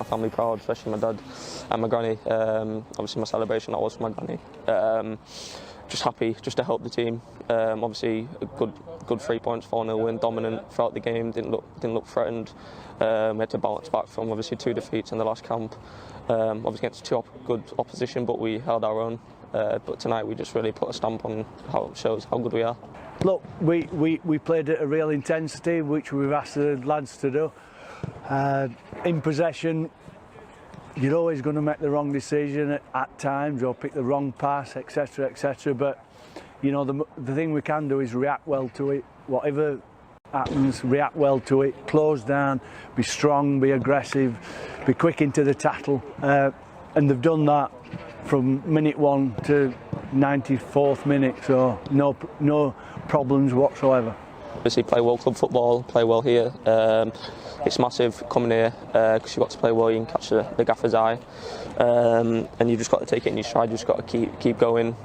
family proud, especially my dad and my granny. Obviously my celebration, that was for my granny. Just happy just to help the team. Obviously a good 3 points, 4-0 win, dominant throughout the game, didn't look threatened. We had to bounce back from obviously 2 defeats in the last camp. Obviously against good opposition, but we held our own. But tonight we just really put a stamp on how it shows how good we are. Look, we played at a real intensity, which we've asked the lads to do. In possession, you're always going to make the wrong decision at times, or pick the wrong pass, etc., etc. But you know, the thing we can do is react well to it. Whatever happens, react well to it. Close down, be strong, be aggressive, be quick into the tackle, and they've done that from minute 1 to 94th minute. So no problems whatsoever. Obviously play well club football, play well here. It's massive coming here because you've got to play well, you can catch the gaffer's eye, and you just got to take it in your stride, you just got to keep going.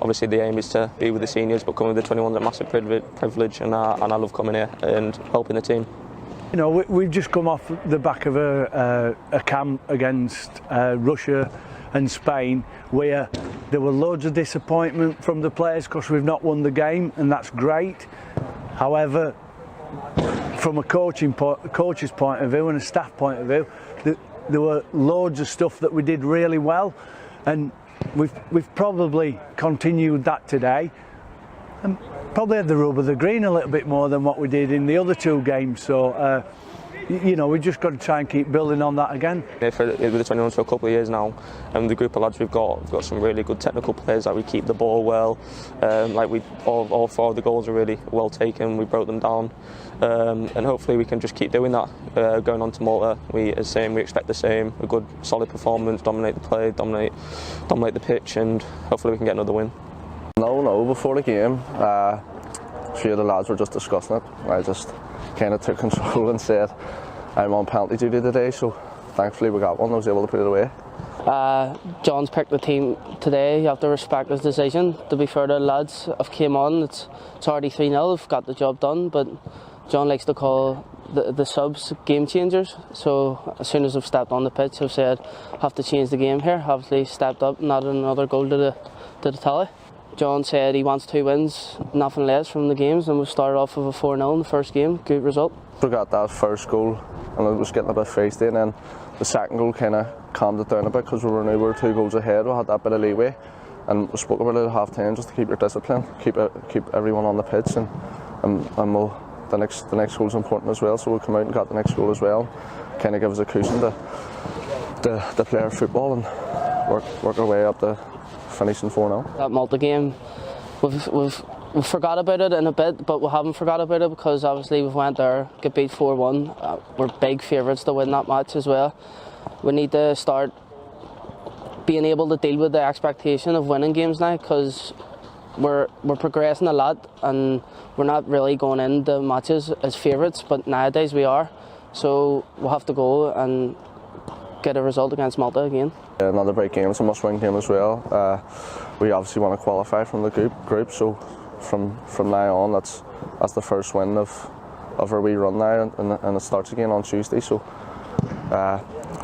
Obviously the aim is to be with the seniors, but coming with the 21s is a massive privilege, and I love coming here and helping the team. You know, we've just come off the back of a camp against Russia and Spain, where there were loads of disappointment from the players because we've not won the game, and that's great. However, from a coach's point of view and a staff point of view, there were loads of stuff that we did really well, and we've probably continued that today, and probably had the rub of the green a little bit more than what we did in the other 2 games. So you know, we've just got to try and keep building on that again. With the 21s for a couple of years now, and the group of lads we've got some really good technical players. Like, we keep the ball well. Like, all 4 of the goals are really well taken. We broke them down, and hopefully we can just keep doing that. Going on to Malta, we expect the same. A good, solid performance, dominate the play, dominate the pitch, and hopefully we can get another win. No. Before the game, 3 of the lads were just discussing it. I just kind of took control and said, I'm on penalty duty today, so thankfully we got one. I was able to put it away. John's picked the team today. You have to respect his decision. To be fair to the lads, I've came on, it's already 3-0, I've got the job done, but John likes to call the subs game changers. So as soon as I've stepped on the pitch, I've said I have to change the game here. Obviously stepped up and added another goal to the tally. John said he wants 2 wins, nothing less from the games, and we started off with a 4-0 in the first game. Good result. We got that first goal and I was getting a bit feisty, and then the second goal kind of calmed it down a bit because we were 2 goals ahead. We had that bit of leeway, and we spoke about it at half time, just to keep your discipline, keep everyone on the pitch, and the next goal is important as well. So we'll come out and got the next goal as well, kind of give us a cushion to play our football and work our way up to finishing 4-0. That Malta game, we've forgot about it in a bit, but we haven't forgot about it because obviously we went there, got beat 4-1. We're big favourites to win that match as well. We need to start being able to deal with the expectation of winning games now, because we're progressing a lot and we're not really going into matches as favourites, but nowadays we are. So we'll have to go and get a result against Malta again. Another great game, it's a must-win game as well. We obviously want to qualify from the group, so from now on, that's the first win of our wee run now, and it starts again on Tuesday. So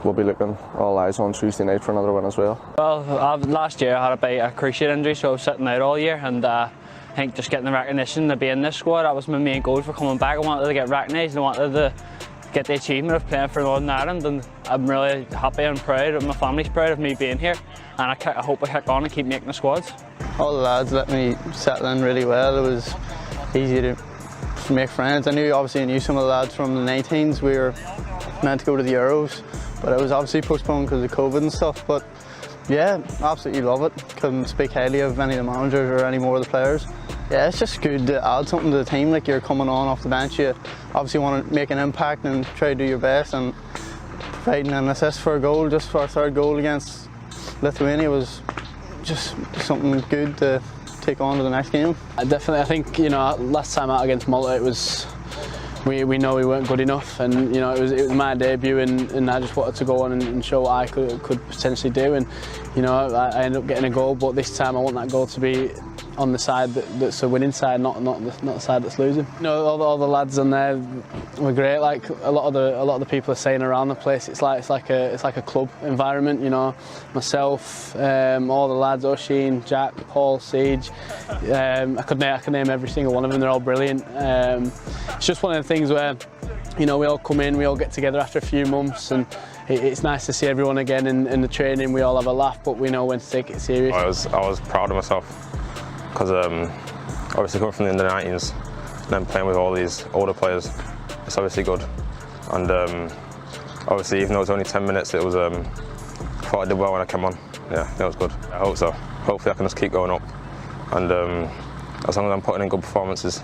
we'll be looking all eyes on Tuesday night for another win as well. Well, last year I had a cruciate injury, so I was sitting out all year, and I think just getting the recognition to be in this squad, that was my main goal for coming back. I wanted to get recognised, and I wanted to get the achievement of playing for Northern Ireland, and I'm really happy and proud, and my family's proud of me being here, and I hope I kick on and keep making the squads. All the lads let me settle in really well. It was easy to make friends. I knew some of the lads from the 19s. We were meant to go to the Euros, but it was obviously postponed because of COVID and stuff. But yeah, absolutely love it. Couldn't speak highly of any of the managers or any more of the players. Yeah, it's just good to add something to the team. Like, you're coming on off the bench, you obviously want to make an impact and try to do your best, and providing an assist for a goal, just for our 3rd goal against Lithuania, was just something good to take on to the next game. I think, you know, last time out against Malta, it was we know we weren't good enough, and you know, it was my debut, and I just wanted to go on and show what I could potentially do, and you know, I ended up getting a goal, but this time I want that goal to be on the side that's a winning side, not the side that's losing. You know, all the lads on there were great. Like a lot of the people are saying around the place, it's like a club environment. You know, myself, all the lads, Oisin, Jack, Paul, Sage. I could name every single one of them. They're all brilliant. It's just one of the things where, you know, we all come in, we all get together after a few months, and it's nice to see everyone again in the training. We all have a laugh, but we know when to take it serious. I was proud of myself because obviously coming from the under-19s and then playing with all these older players, it's obviously good. And obviously, even though it was only 10 minutes, it was. I thought I did well when I came on. Yeah, it was good. I hope so. Hopefully, I can just keep going up, and as long as I'm putting in good performances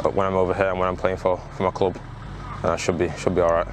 when I'm over here and when I'm playing for my club, I should be all right.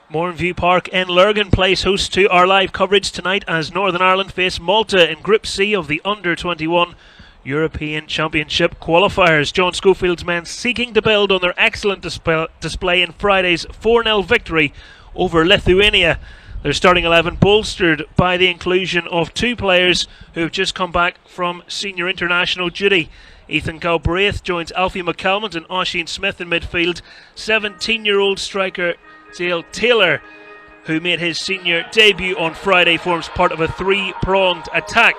Mourneview Park in Lurgan plays host to our live coverage tonight as Northern Ireland face Malta in Group C of the Under-21 European Championship qualifiers. John Schofield's men seeking to build on their excellent display in Friday's 4-0 victory over Lithuania. Their starting 11 bolstered by the inclusion of two players who have just come back from senior international duty. Ethan Galbraith joins Alfie McCalmont and Oisin Smith in midfield. 17-year-old striker Dale Taylor, who made his senior debut on Friday, forms part of a three-pronged attack.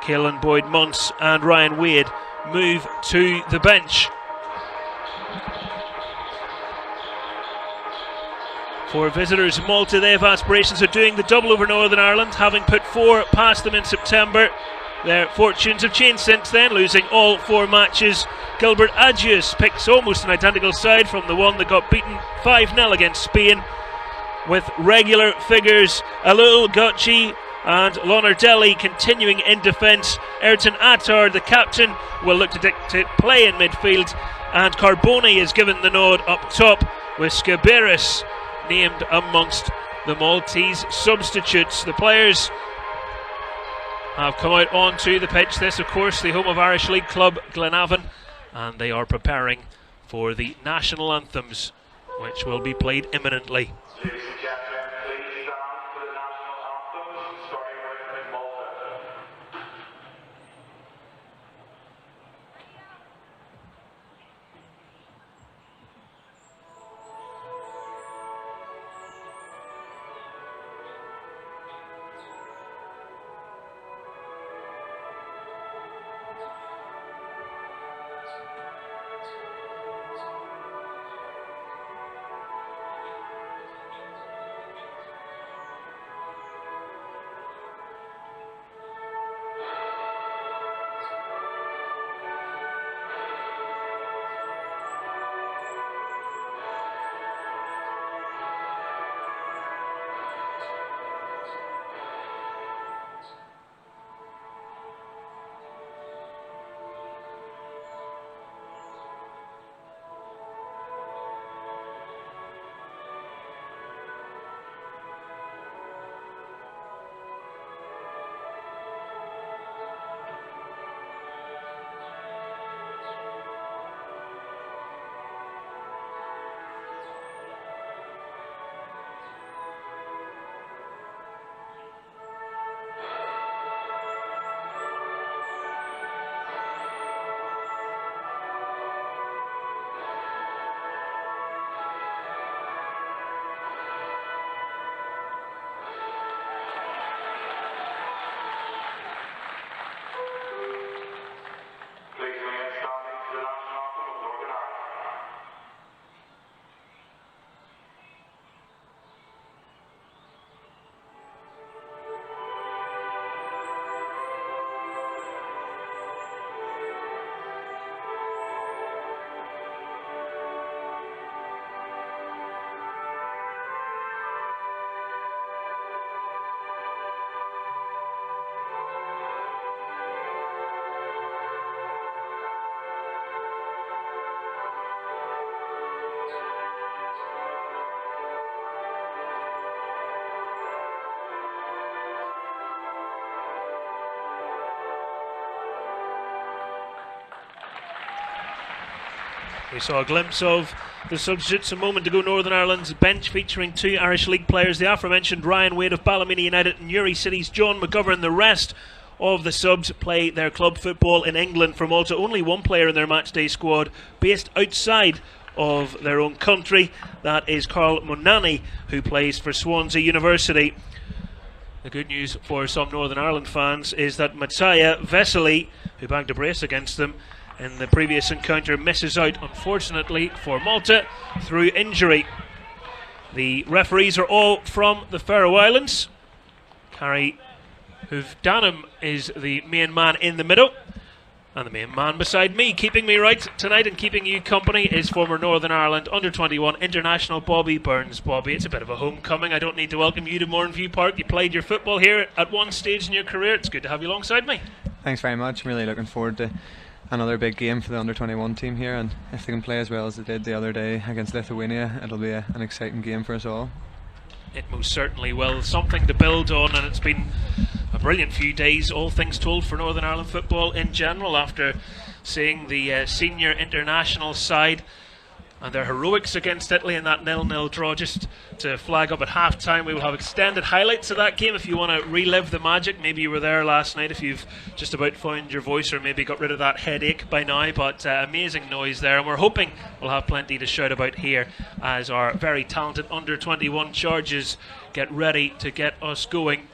Caelan Boyd-Muntz and Ryan Wade move to the bench. For visitors, Malta, they have aspirations of doing the double over Northern Ireland, having put 4 past them in September. Their fortunes have changed since then, losing all 4 matches. Gilbert Agius picks almost an identical side from the one that got beaten 5-0 against Spain, with regular figures Alul Gotchi and Lonardelli continuing in defence. Ayrton Attar, the captain, will look to dictate play in midfield, and Carboni is given the nod up top, with Skaberis named amongst the Maltese substitutes. The players have come out onto the pitch. This, of course, the home of Irish League club Glenavon, and they are preparing for the national anthems, which will be played imminently. Ladies and gentlemen, please stand for the national anthem, starting with Malta. We saw a glimpse of the substitutes a moment ago. Northern Ireland's bench featuring 2 Irish League players, the aforementioned Ryan Wade of Ballymena United and Newry City's John McGovern. The rest of the subs play their club football in England. For Malta, only 1 player in their matchday squad based outside of their own country. That is Carl Monani, who plays for Swansea University. The good news for some Northern Ireland fans is that Mattia Vesely, who bagged a brace against them in the previous encounter, misses out, unfortunately for Malta, through injury. The referees are all from the Faroe Islands. Harry Huvdanum is the main man in the middle, and the main man beside me, keeping me right tonight and keeping you company, is former Northern Ireland under-21 international Bobby Burns. Bobby, it's a bit of a homecoming. I don't need to welcome you to Mourneview Park. You played your football here at one stage in your career. It's good to have you alongside me. Thanks very much. I'm really looking forward to another big game for the under-21 team here, and if they can play as well as they did the other day against Lithuania, it'll be an exciting game for us all. It most certainly will. Something to build on, and it's been a brilliant few days, all things told, for Northern Ireland football in general, after seeing the senior international side and their heroics against Italy in that 0-0 draw. Just to flag up, at half time we will have extended highlights of that game if you want to relive the magic. Maybe you were there last night if you've just about found your voice, or maybe got rid of that headache by now. But amazing noise there, and we're hoping we'll have plenty to shout about here as our very talented under-21 charges get ready to get us going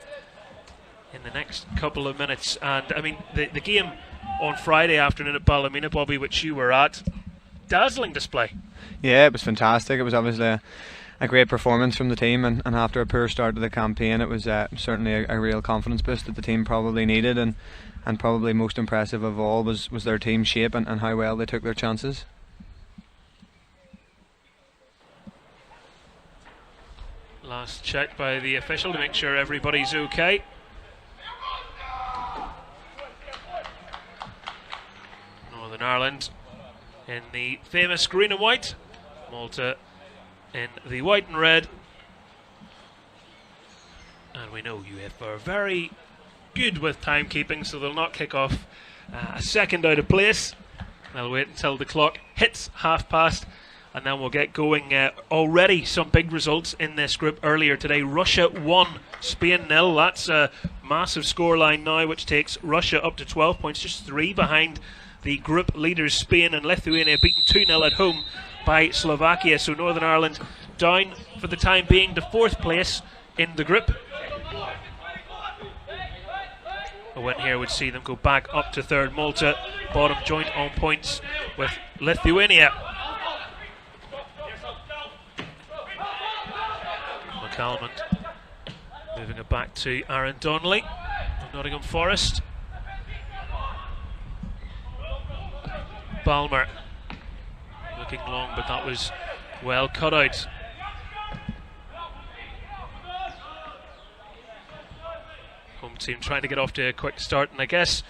in the next couple of minutes. And I mean, the game on Friday afternoon at Ballymena, Bobby, which you were at, dazzling display. Yeah, it was fantastic. It was obviously a great performance from the team, and after a poor start to the campaign, it was certainly a real confidence boost that the team probably needed, and probably most impressive of all was their team shape and how well they took their chances. Last check by the official to make sure everybody's okay. Northern Ireland in the famous green and white, Malta in the white and red. And we know UEFA are very good with timekeeping, so they'll not kick off a second out of place. They'll wait until the clock hits past, and then we'll get going. Already some big results in this group earlier today. Russia 1, Spain 0. That's a massive scoreline now, which takes Russia up to 12 points, just 3 behind the group leaders Spain, and Lithuania beaten 2-0 at home by Slovakia. So Northern Ireland down for the time being to 4th place in the group. A win here would see them go back up to 3rd. Malta bottom joint on points with Lithuania. McCalmont moving it back to Aaron Donnelly of Nottingham Forest. Balmer looking long, but that was well cut out. Home team trying to get off to a quick start, and I guess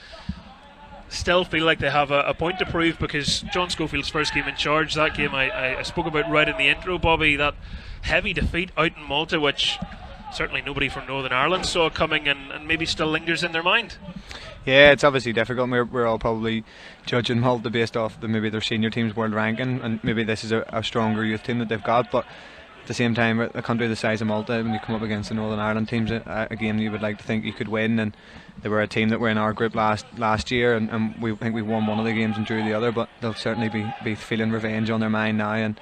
still feel like they have a point to prove, because John Schofield's first game in charge, that game I spoke about right in the intro, Bobby, that heavy defeat out in Malta, which certainly nobody from Northern Ireland saw coming, and maybe still lingers in their mind. Yeah, it's obviously difficult. We're all probably judging Malta based off maybe their senior team's world ranking, and maybe this is a stronger youth team that they've got, but at the same time, a country the size of Malta, when you come up against the Northern Ireland teams, a game you would like to think you could win, and they were a team that were in our group last year, and we think we won one of the games and drew the other, but they'll certainly be feeling revenge on their mind now, and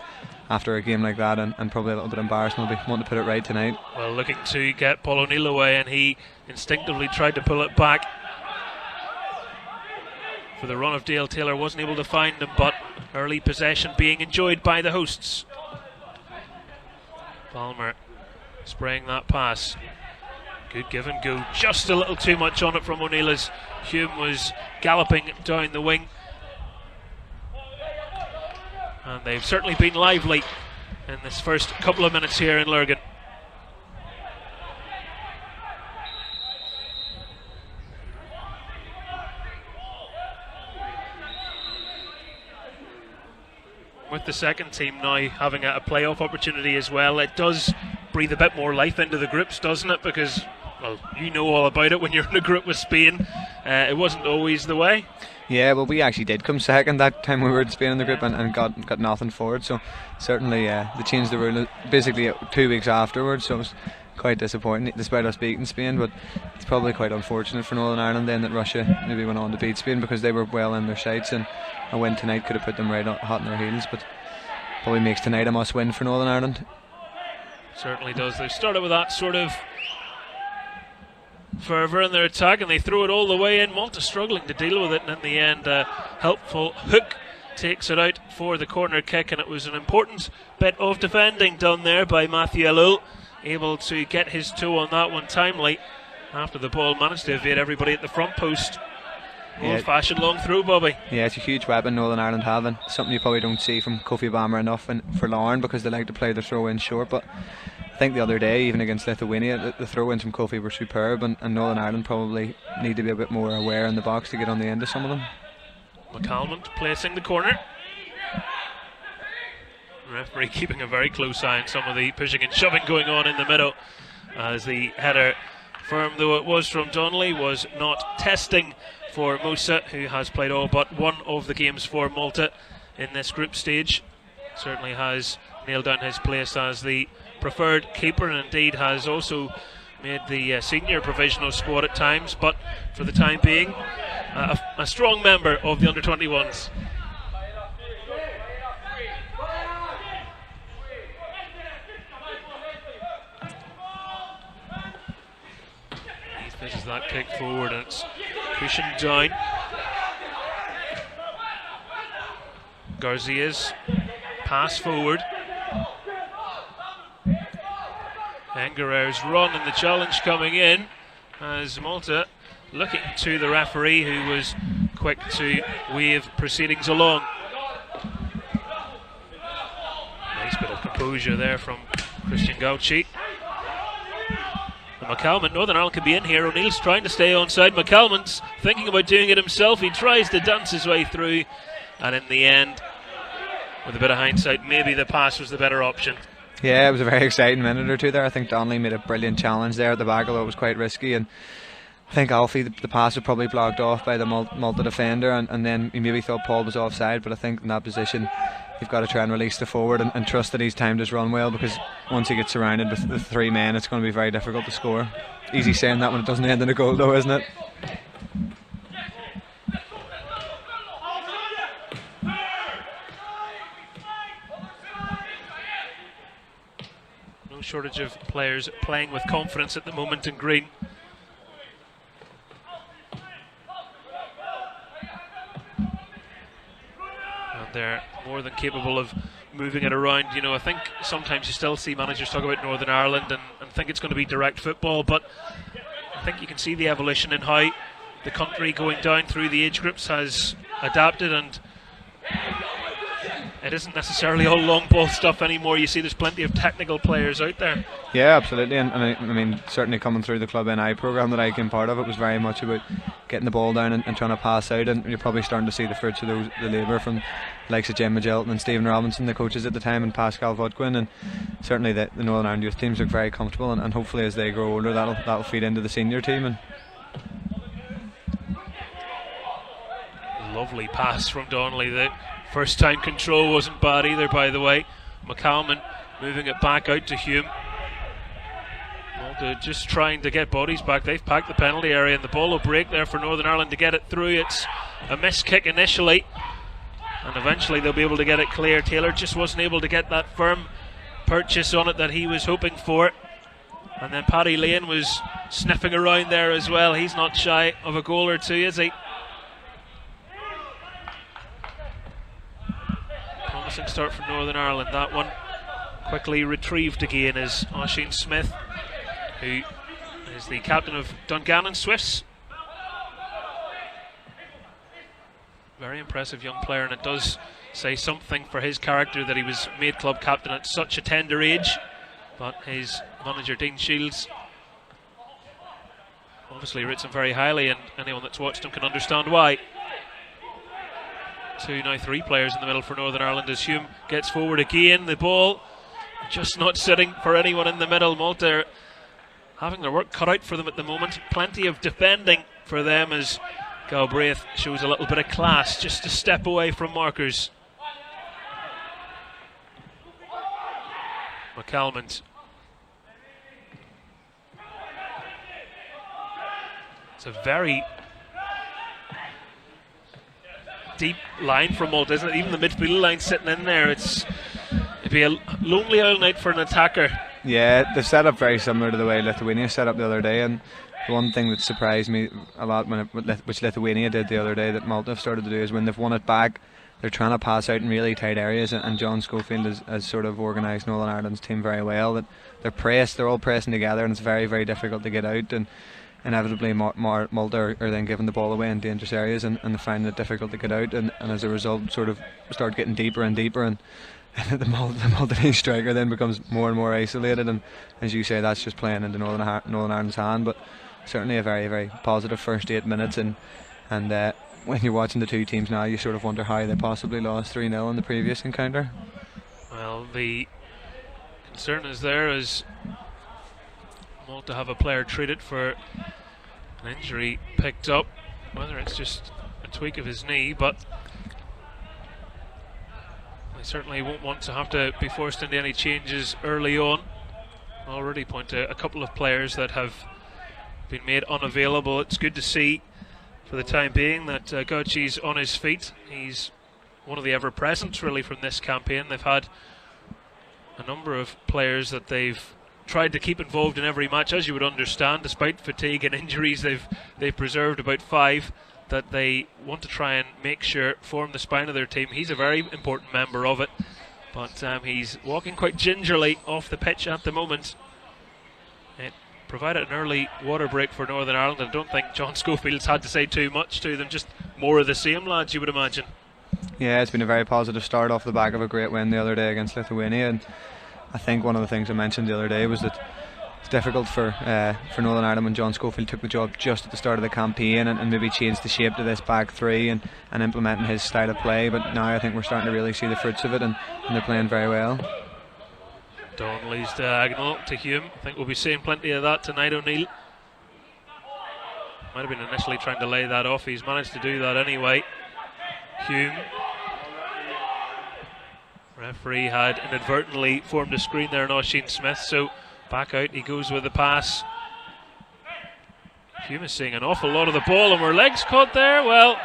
after a game like that, and probably a little bit embarrassed, they'll be wanting to put it right tonight. Well, looking to get Paul O'Neill away, and he instinctively tried to pull it back for the run of Dale Taylor, wasn't able to find him, but early possession being enjoyed by the hosts. Palmer spraying that pass. Good give and go. Just a little too much on it from O'Neill as Hume was galloping down the wing. And they've certainly been lively in this first couple of minutes here in Lurgan. With the second team now having a playoff opportunity as well, it does breathe a bit more life into the groups, doesn't it? Because, well, you know all about it when you're in a group with Spain. It wasn't always the way. Yeah, well, we actually did come second that time we were in Spain in the group, and got nothing for it. So certainly they changed the rule basically 2 weeks afterwards. So it was quite disappointing, despite us beating Spain. But it's probably quite unfortunate for Northern Ireland then that Russia maybe went on to beat Spain, because they were well in their sights, and a win tonight could have put them right hot in their heels. But probably makes tonight a must-win for Northern Ireland. Certainly does. They started with that sort of fervour in their attack, and they throw it all the way in. Malta struggling to deal with it, and in the end a helpful hook takes it out for the corner kick, and it was an important bit of defending done there by Matthew Elul, able to get his toe on that one timely after the ball managed to evade everybody at the front post. Old-fashioned long throw, Bobby. Yeah, it's a huge weapon Northern Ireland have, and something you probably don't see from Kofi Bammer enough for Lauren, because they like to play the throw-in short. But I think the other day, even against Lithuania, the throw-ins from Kofi were superb, and Northern Ireland probably need to be a bit more aware in the box to get on the end of some of them. McCalmont placing the corner. The referee keeping a very close eye on some of the pushing and shoving going on in the middle, as the header, firm though it was from Donnelly, was not testing for Musa, who has played all but one of the games for Malta in this group stage. Certainly has nailed down his place as the preferred keeper, and indeed has also made the senior provisional squad at times, but for the time being a strong member of the under-21s. This is that kick forward, and it's cushioned down. Garcia's pass forward. And Guerrero's run, and the challenge coming in as Malta looking to the referee, who was quick to wave proceedings along. Nice bit of composure there from Christian Gauci. McCalmont, Northern Ireland could be in here. O'Neill's trying to stay onside. McCalmont's thinking about doing it himself. He tries to dance his way through, and in the end, with a bit of hindsight, maybe the pass was the better option. Yeah, it was a very exciting minute or two there. I think Donnelly made a brilliant challenge there at the back, although it was quite risky, and I think Alfie, the pass was probably blocked off by the Malta defender, and then he maybe thought Paul was offside, but I think in that position you've got to try and release the forward and trust that he's timed his run well, because once he gets surrounded with the 3 men, it's going to be very difficult to score. Easy saying that when it doesn't end in a goal though, isn't it? No shortage of players playing with confidence at the moment in green. They're more than capable of moving it around. You know, I think sometimes you still see managers talk about Northern Ireland and think it's going to be direct football, but I think you can see the evolution in how the country going down through the age groups has adapted, and it isn't necessarily all long ball stuff anymore. You see there's plenty of technical players out there. Yeah, absolutely, and I mean, certainly coming through the Club NI programme that I came part of, it was very much about getting the ball down and trying to pass out, and you're probably starting to see the fruits of the labour from the likes of Jim Magilton and Stephen Robinson, the coaches at the time, and Pascal Vodquin, and certainly the Northern Ireland youth teams look very comfortable, and hopefully as they grow older that'll feed into the senior team. And lovely pass from Donnelly. The first time control wasn't bad either, by the way. McCalman moving it back out to Hume. Malta just trying to get bodies back. They've packed the penalty area, and the ball will break there for Northern Ireland to get it through. It's a missed kick initially, and eventually they'll be able to get it clear. Taylor just wasn't able to get that firm purchase on it that he was hoping for. And then Paddy Lane was sniffing around there as well. He's not shy of a goal or two, is he? Promising start for Northern Ireland. That one quickly retrieved again is Oisin Smith, who is the captain of Dungannon Swifts. Very impressive young player, and it does say something for his character that he was made club captain at such a tender age. But his manager Dean Shields obviously rates him very highly, and anyone that's watched him can understand why. Now 3 players in the middle for Northern Ireland as Hume gets forward again. The ball just not sitting for anyone in the middle. Malta having their work cut out for them at the moment. Plenty of defending for them as Galbraith shows a little bit of class, just a step away from markers. McCalmont. It's a very deep line from Malta, isn't it? Even the midfield line sitting in there. It'd be a lonely old night for an attacker. Yeah, they've set up very similar to the way Lithuania set up the other day, and the one thing that surprised me a lot, which Lithuania did the other day, that Malta have started to do, is when they've won it back, they're trying to pass out in really tight areas, and John Schofield has sort of organised Northern Ireland's team very well. That they're all pressing together, and it's very, very difficult to get out, and inevitably Malta are then giving the ball away in dangerous areas, and they find it difficult to get out, and as a result sort of start getting deeper and deeper, and the Maltese striker then becomes more and more isolated, and as you say, that's just playing into Northern Ireland's hand. But certainly a very, very positive first 8 minutes, and when you're watching the two teams now, you sort of wonder how they possibly lost 3-0 in the previous encounter. Well, the concern is there as Malta have a player treated for an injury picked up, whether it's just a tweak of his knee, but they certainly won't want to have to be forced into any changes early on. I'll already point to a couple of players that have been made unavailable. It's good to see for the time being that Gauchi's on his feet. He's one of the ever-presents really from this campaign. They've had a number of players that they've tried to keep involved in every match, as you would understand. Despite fatigue and injuries, they've preserved about 5 that they want to try and make sure form the spine of their team. He's a very important member of it, but he's walking quite gingerly off the pitch at the moment. It provided an early water break for Northern Ireland. I don't think John Schofield's had to say too much to them, just more of the same, lads, you would imagine. Yeah, it's been a very positive start off the back of a great win the other day against Lithuania, and I think one of the things I mentioned the other day was that it's difficult for Northern Ireland when John Schofield took the job just at the start of the campaign and maybe changed the shape to this back 3 and implementing his style of play, but now I think we're starting to really see the fruits of it, and they're playing very well. Donnelly's diagonal to Hume. I think we'll be seeing plenty of that tonight, O'Neill. Might have been initially trying to lay that off. He's managed to do that anyway. Hume. Referee had inadvertently formed a screen there on Oisin Smith, so back out he goes with the pass. Hume is seeing an awful lot of the ball, and were legs caught there? Well,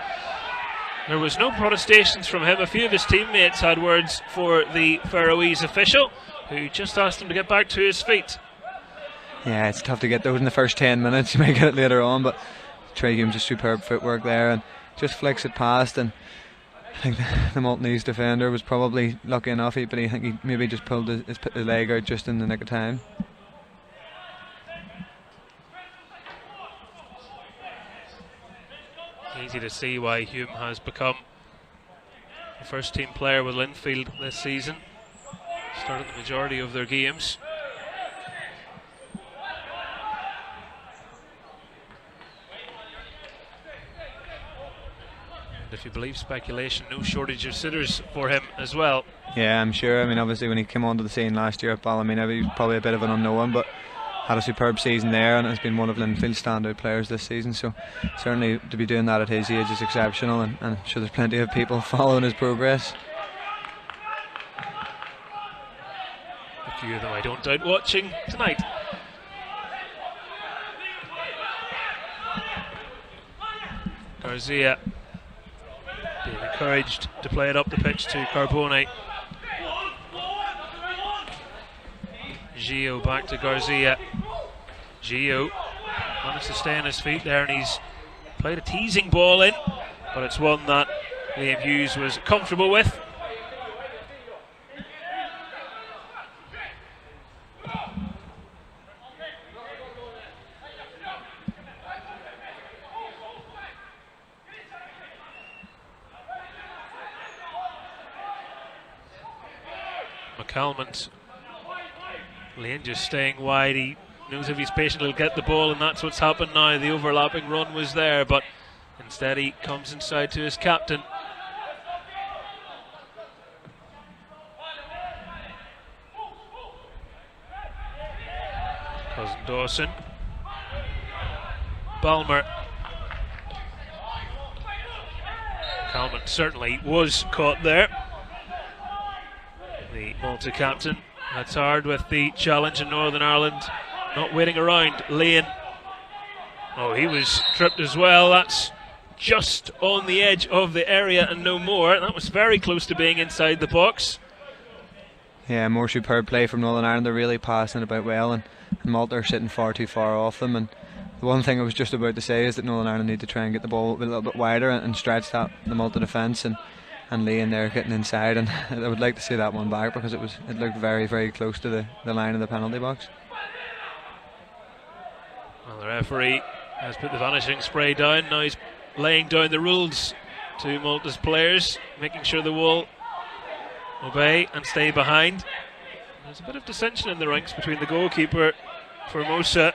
there was no protestations from him. A few of his teammates had words for the Faroese official, who just asked him to get back to his feet. Yeah, it's tough to get those in the first 10 minutes. You might get it later on, but Trey Hume's just superb footwork there and just flicks it past. And I think the Maltese defender was probably lucky enough, but I think he maybe just pulled his leg out just in the nick of time. Easy to see why Hume has become the first team player with Linfield this season. Started the majority of their games. And if you believe speculation, no shortage of sitters for him as well. Yeah, I'm sure. I mean, obviously when he came onto the scene last year at Ballymena, he was probably a bit of an unknown, but had a superb season there and has been one of Linfield's standout players this season, so certainly to be doing that at his age is exceptional, and I'm sure there's plenty of people following his progress. A few of them I don't doubt watching tonight. Garcia being encouraged to play it up the pitch to Carbone. Gio back to Garcia. Gio managed to stay on his feet there, and he's played a teasing ball in, but it's one that Liam Hughes was comfortable with. McCalmont. Lane just staying wide. He knows if he's patient he'll get the ball, and that's what's happened now. The overlapping run was there, but instead he comes inside to his captain. Cousin Dawson. Balmer. Calmont certainly was caught there. The Malta captain. That's hard with the challenge in Northern Ireland. Not waiting around. Lane. Oh, he was tripped as well. That's just on the edge of the area and no more. That was very close to being inside the box. Yeah, more superb play from Northern Ireland. They're really passing it about well, and Malta are sitting far too far off them. And the one thing I was just about to say is that Northern Ireland need to try and get the ball a little bit wider and stretch the Malta defence. And Leon there getting inside, and I would like to see that one back because it looked very, very close to the line of the penalty box. Well, the referee has put the vanishing spray down. Now he's laying down the rules to Malta's players, making sure they will obey and stay behind. There's a bit of dissension in the ranks between the goalkeeper Formosa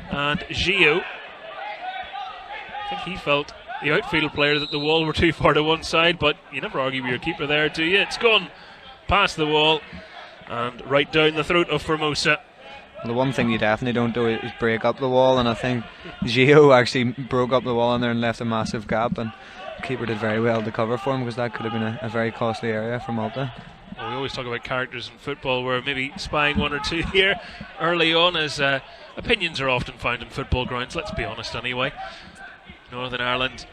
and Gio. I think he felt, the outfield player, that the wall were too far to one side, but you never argue with your keeper there, do you? It's gone past the wall and right down the throat of Formosa. The one thing you definitely don't do is break up the wall, and I think Gio actually broke up the wall in there and left a massive gap, and the keeper did very well to cover for him, because that could have been a very costly area for Malta. Well, we always talk about characters in football. We're maybe spying one or two here early on, as opinions are often found in football grounds, let's be honest anyway. Northern Ireland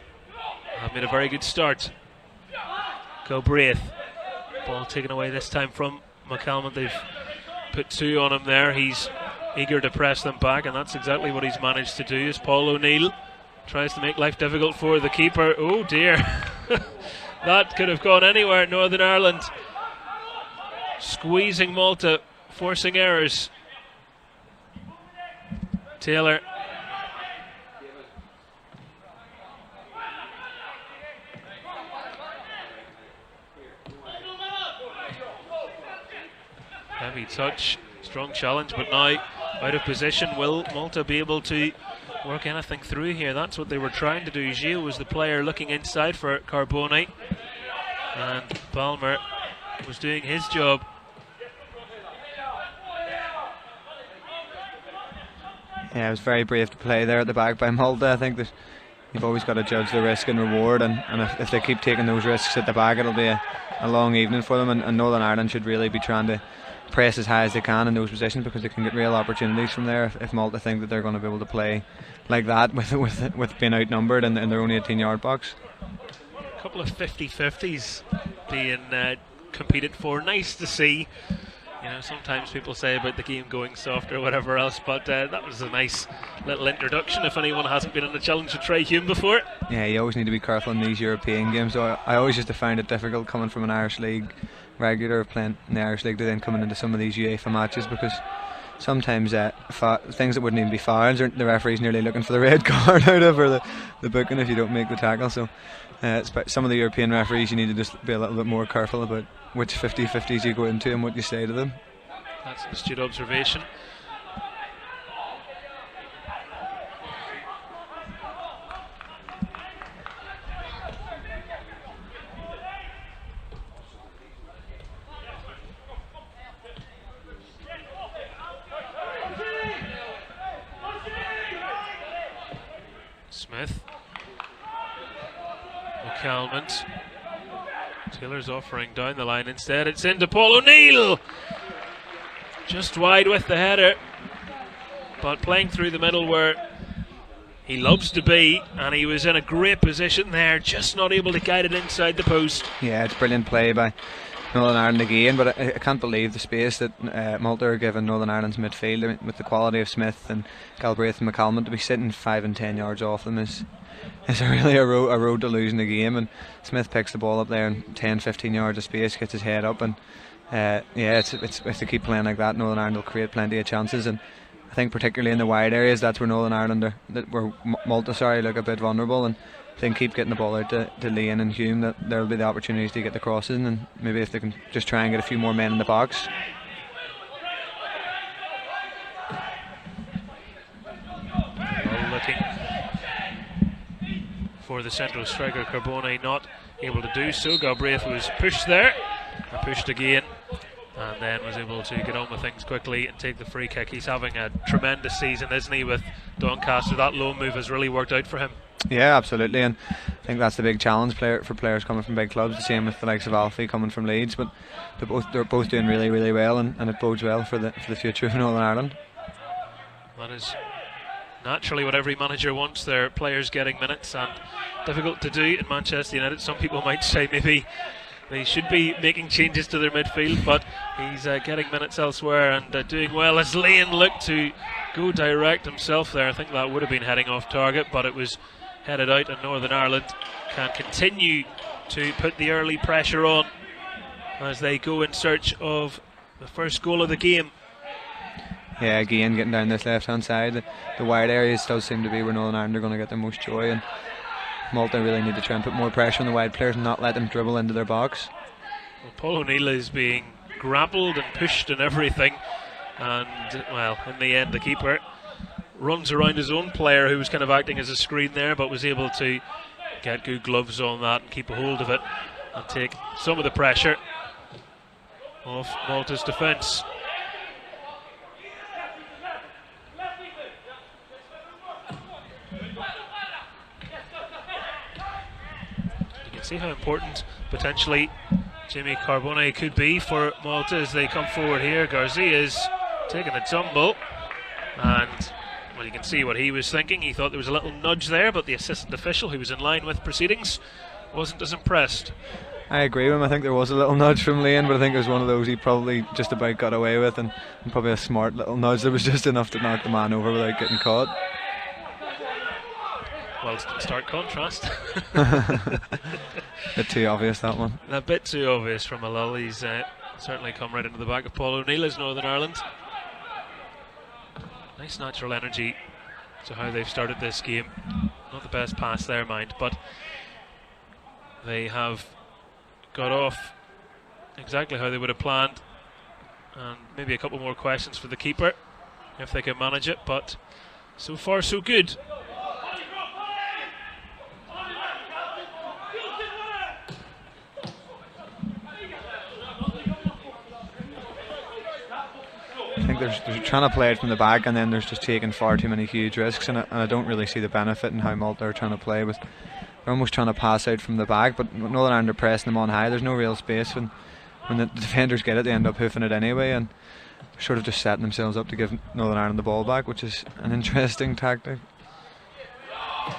have made a very good start. Galbraith. Ball taken away this time from McCalmont. They've put two on him there. He's eager to press them back, and that's exactly what he's managed to do, as Paul O'Neill tries to make life difficult for the keeper. Oh dear. That could have gone anywhere. Northern Ireland squeezing Malta, forcing errors. Taylor. Heavy touch, strong challenge, but now out of position. Will Malta be able to work anything through here? That's what they were trying to do. Gio was the player looking inside for Carbone, and Balmer was doing his job. Yeah, it was very brave to play there at the back by Malta. I think that you've always got to judge the risk and reward, and if they keep taking those risks at the back, it'll be a long evening for them, and Northern Ireland should really be trying to press as high as they can in those positions, because they can get real opportunities from there if Malta think that they're going to be able to play like that with being outnumbered in their own 18-yard box. A couple of 50-50s being competed for. Nice to see. You know, sometimes people say about the game going soft or whatever else, but that was a nice little introduction if anyone hasn't been in the challenge with Trey Hume before. Yeah, you always need to be careful in these European games. So I always used to find it difficult coming from an Irish League regular, playing in the Irish League, to then coming into some of these UEFA matches, because sometimes things that wouldn't even be fouls, the referee's nearly looking for the red card out of, or the booking if you don't make the tackle. So some of the European referees, you need to just be a little bit more careful about which 50-50s you go into and what you say to them. That's an astute observation. Smith, McCalmont, Taylor's offering down the line instead. It's into Paul O'Neill, just wide with the header, but playing through the middle where he loves to be, and he was in a great position there, just not able to guide it inside the post. Yeah, it's brilliant play by Northern Ireland again, but I can't believe the space that Malta are giving Northern Ireland's midfield. I mean, with the quality of Smith and Galbraith and McCalmont, to be sitting 5 and 10 yards off them is really a road to losing the game. And Smith picks the ball up there in 10-15 yards of space, gets his head up, and if they keep playing like that, Northern Ireland will create plenty of chances. And I think particularly in the wide areas, that's where Northern Ireland Malta look a bit vulnerable, and if they can keep getting the ball out to Leon and Hume, that there will be the opportunities to get the crosses, and maybe if they can just try and get a few more men in the box. Looking for the central striker, Carbone not able to do so. Galbraith was pushed there, and pushed again, and then was able to get on with things quickly and take the free kick. He's having a tremendous season, isn't he, with Doncaster? That loan move has really worked out for him. Yeah, absolutely, and I think that's the big challenge for players coming from big clubs. The same with the likes of Alfie coming from Leeds, but they're both doing really, really well, and it bodes well for the future of Northern Ireland. That is naturally what every manager wants, their players getting minutes, and difficult to do in Manchester United. Some people might say maybe they should be making changes to their midfield, but he's getting minutes elsewhere and doing well as Lane looked to go direct himself there. I think that would have been heading off target, but it was headed out, and Northern Ireland can continue to put the early pressure on as they go in search of the first goal of the game. Yeah, again getting down this left hand side, the wide areas still seem to be where Northern Ireland are going to get their most joy, and Malta really need to try and put more pressure on the wide players and not let them dribble into their box. Well, Paul O'Neill is being grappled and pushed and everything, and well, in the end the keeper runs around his own player, who was kind of acting as a screen there, but was able to get good gloves on that and keep a hold of it and take some of the pressure off Malta's defence. You can see how important potentially Jimmy Carbone could be for Malta as they come forward here. Garcia's taking a tumble, and well, you can see what he was thinking. He thought there was a little nudge there, but the assistant official, who was in line with proceedings, wasn't as impressed. I agree with him. I think there was a little nudge from Lane, but I think it was one of those he probably just about got away with, and probably a smart little nudge that was just enough to knock the man over without getting caught. Well, stark contrast. Bit too obvious, that one. A bit too obvious from a lull. He's certainly come right into the back of Paul O'Neill as Northern Ireland. Nice natural energy to how they've started this game. Not the best pass there, mind, but they have got off exactly how they would have planned, and maybe a couple more questions for the keeper if they can manage it, but so far so good. I think think there's trying to play it from the back, and then there's just taking far too many huge risks, and I don't really see the benefit in how Malta are trying to play with. They're almost trying to pass out from the back, but Northern Ireland are pressing them on high. There's no real space, and when the defenders get it, they end up hoofing it anyway, and they're sort of just setting themselves up to give Northern Ireland the ball back, which is an interesting tactic.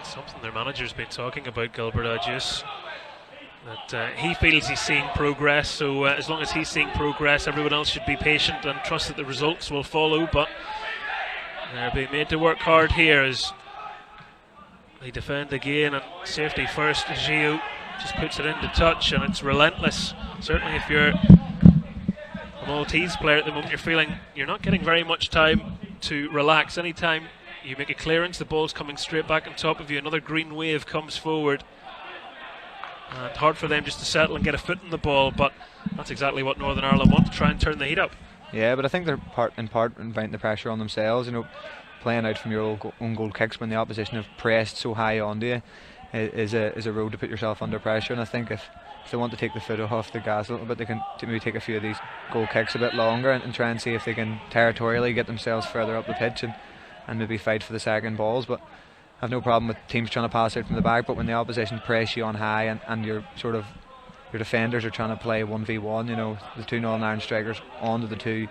Something their manager's been talking about, Gilbert Adjus, that he feels he's seeing progress, so as long as he's seeing progress, everyone else should be patient and trust that the results will follow. But they're being made to work hard here as they defend again, and safety first. Gio just puts it into touch, and it's relentless. Certainly if you're a Maltese player at the moment, you're feeling you're not getting very much time to relax. Anytime you make a clearance, the ball's coming straight back on top of you. Another green wave comes forward, and hard for them just to settle and get a foot in the ball, but that's exactly what Northern Ireland want, to try and turn the heat up. Yeah, but I think they're in part inviting the pressure on themselves, you know, playing out from your own goal kicks when the opposition have pressed so high onto you is a road to put yourself under pressure. And I think if they want to take the foot off the gas a little bit, they can maybe take a few of these goal kicks a bit longer and try and see if they can territorially get themselves further up the pitch and maybe fight for the second balls. But I have no problem with teams trying to pass out from the back, but when the opposition press you on high and your defenders are trying to play 1v1, you know, the two Northern Ireland strikers onto the two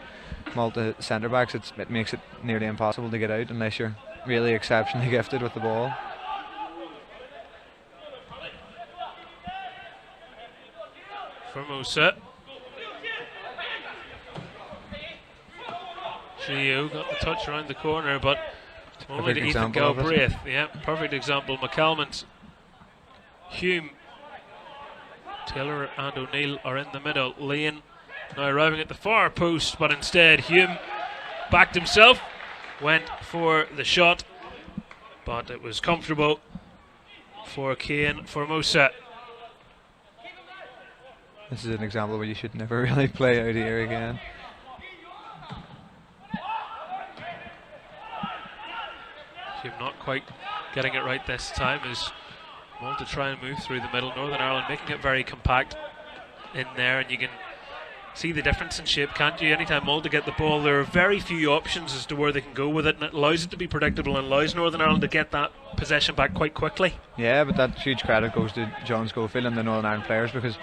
Malta centre backs, it makes it nearly impossible to get out unless you're really exceptionally gifted with the ball. Formosa. Gio got the touch around the corner, but only to Ethan Galbraith. Yeah, perfect example. McCalmont, Hume, Taylor and O'Neill are in the middle. Lane now arriving at the far post, but instead Hume backed himself, went for the shot, but it was comfortable for Kane Formosa. This is an example where you should never really play out here again. Hume not quite getting it right this time as Malta try and move through the middle. Northern Ireland making it very compact in there, and you can see the difference in shape, can't you? Anytime Malta get the ball, there are very few options as to where they can go with it, and it allows it to be predictable and allows Northern Ireland to get that possession back quite quickly. Yeah, but that huge credit goes to John Schofield and the Northern Ireland players, because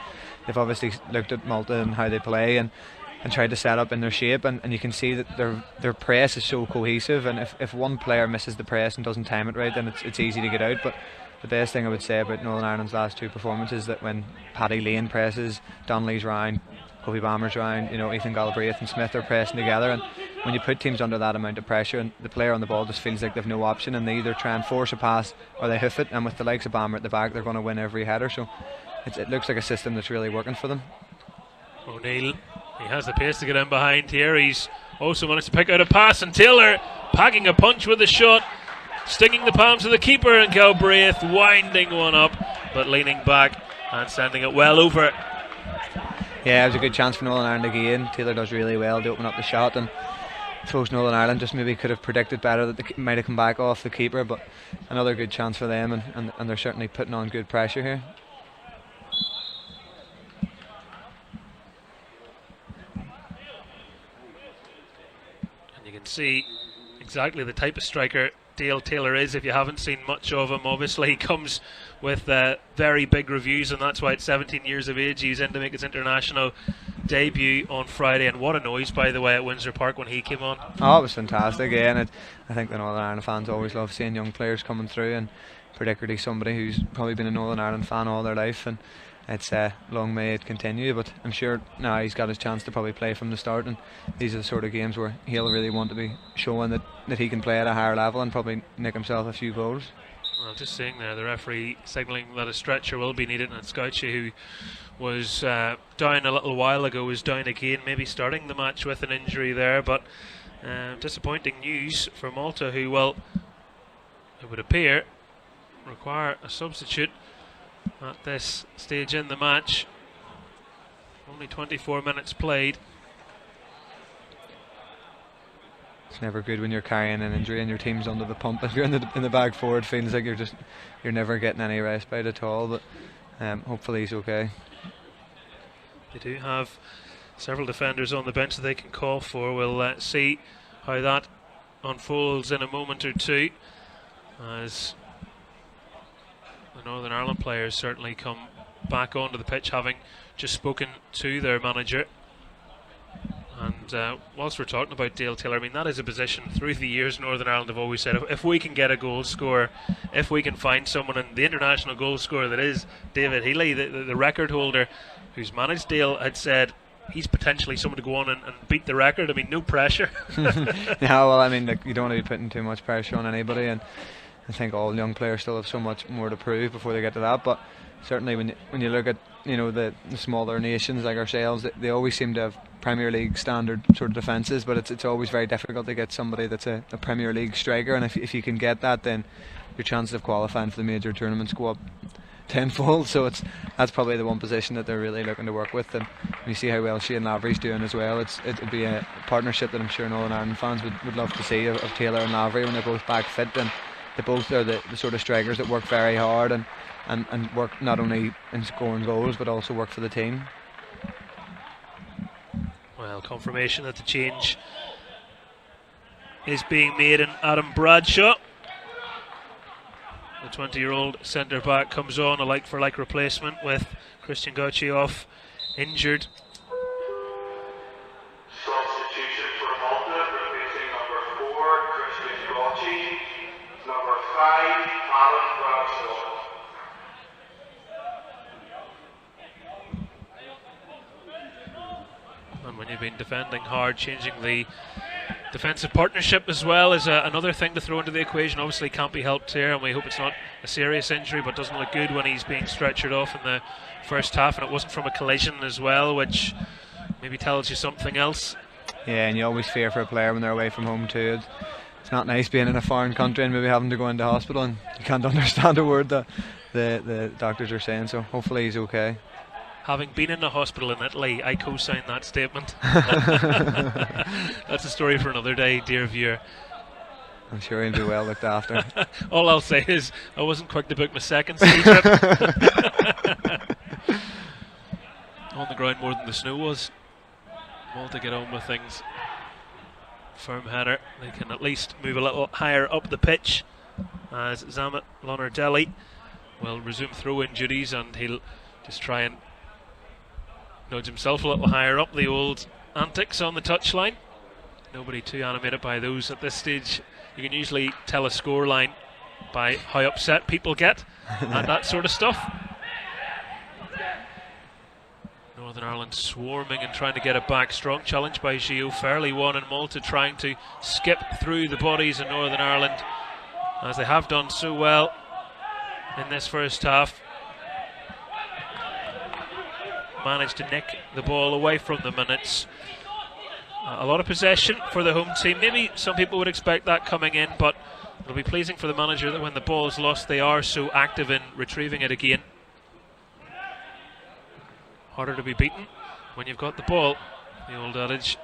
they've obviously looked at Malta and how they play and tried to set up in their shape, and you can see that their press is so cohesive, and if one player misses the press and doesn't time it right, then it's easy to get out. But the best thing I would say about Northern Ireland's last two performances is that when Paddy Lane presses, Donnelly's round, Kobe Bammer's round, you know, Ethan Galbraith and Smith are pressing together, and when you put teams under that amount of pressure, and the player on the ball just feels like they've no option, and they either try and force a pass or they hoof it, and with the likes of Bammer at the back, they're going to win every header. So it looks like a system that's really working for them. O'Neill, he has the pace to get in behind here. He's also managed to pick out a pass, and Taylor packing a punch with a shot, stinging the palms of the keeper, and Galbraith winding one up but leaning back and sending it well over. Yeah, it was a good chance for Northern Ireland again. Taylor does really well to open up the shot, and I suppose Northern Ireland just maybe could have predicted better that they might have come back off the keeper, but another good chance for them, and they're certainly putting on good pressure here. And you can see exactly the type of striker Dale Taylor is. If you haven't seen much of him, obviously he comes with very big reviews, and that's why at 17 years of age he's in to make his international debut on Friday. And what a noise, by the way, at Windsor Park when he came on. Oh, it was fantastic, yeah, and I think the Northern Ireland fans always love seeing young players coming through, and particularly somebody who's probably been a Northern Ireland fan all their life, and it's long may it continue. But I'm sure now he's got his chance to probably play from the start, and these are the sort of games where he'll really want to be showing that he can play at a higher level and probably nick himself a few goals. Well, just seeing there, the referee signalling that a stretcher will be needed, and Scouchy, who was down a little while ago, is down again, maybe starting the match with an injury there. But disappointing news for Malta, who, well, it would appear, require a substitute at this stage in the match. Only 24 minutes played. It's never good when you're carrying an injury and your team's under the pump. If you're in the back four, it feels like you're never getting any respite at all. But hopefully he's okay. They do have several defenders on the bench that they can call for. We'll see how that unfolds in a moment or two, as the Northern Ireland players certainly come back onto the pitch, having just spoken to their manager. And whilst we're talking about Dale Taylor, I mean, that is a position through the years Northern Ireland have always said, if we can get a goal scorer, if we can find someone, and the international goal scorer that is David Healy, the record holder who's managed Dale, had said he's potentially someone to go on and beat the record. I mean, no pressure. Yeah, well, I mean, you don't want to be putting too much pressure on anybody, and I think all young players still have so much more to prove before they get to that. But certainly when you look at, you know, the smaller nations like ourselves, they always seem to have Premier League standard sort of defences, but it's always very difficult to get somebody that's a Premier League striker, and if you can get that, then your chances of qualifying for the major tournaments go up tenfold. So that's probably the one position that they're really looking to work with, and you see how well Shane Lavery's doing as well. It'd be a partnership that I'm sure Northern Ireland fans would love to see of Taylor and Lavery when they're both back fit, and they both are the sort of strikers that work very hard and work not only in scoring goals but also work for the team. Well, confirmation that the change is being made in Adam Bradshaw. The 20-year-old centre-back comes on, a like-for-like replacement with Christian Gauci off injured. Substitution for Malta, replacing number 4, Christian Gauci, number 5, Alan Bradshaw. And when you've been defending hard, changing the defensive partnership as well is another thing to throw into the equation. Obviously can't be helped here, and we hope it's not a serious injury, but doesn't look good when he's being stretchered off in the first half, and it wasn't from a collision as well, which maybe tells you something else. Yeah, and you always fear for a player when they're away from home too. It's not nice being in a foreign country and maybe having to go into hospital and you can't understand a word that the doctors are saying, so hopefully he's okay. Having been in a hospital in Italy, I co-sign that statement. That's a story for another day, dear viewer. I'm sure he'll be well looked after. All I'll say is I wasn't quick to book my second ski trip. On the ground more than the snow was. Malta get on with things. Firm header. They can at least move a little higher up the pitch, as Zamet Lonardelli will resume throw-in duties, and he'll just try and nudge himself a little higher up. The old antics on the touchline. Nobody too animated by those at this stage. You can usually tell a scoreline by how upset people get and that sort of stuff. Northern Ireland swarming and trying to get it back. Strong challenge by Gio. Fairly won, and Malta trying to skip through the bodies in Northern Ireland, as they have done so well in this first half. Managed to nick the ball away from them, and it's a lot of possession for the home team. Maybe some people would expect that coming in, but it'll be pleasing for the manager that when the ball is lost, they are so active in retrieving it again. Harder to be beaten when you've got the ball, the old adage.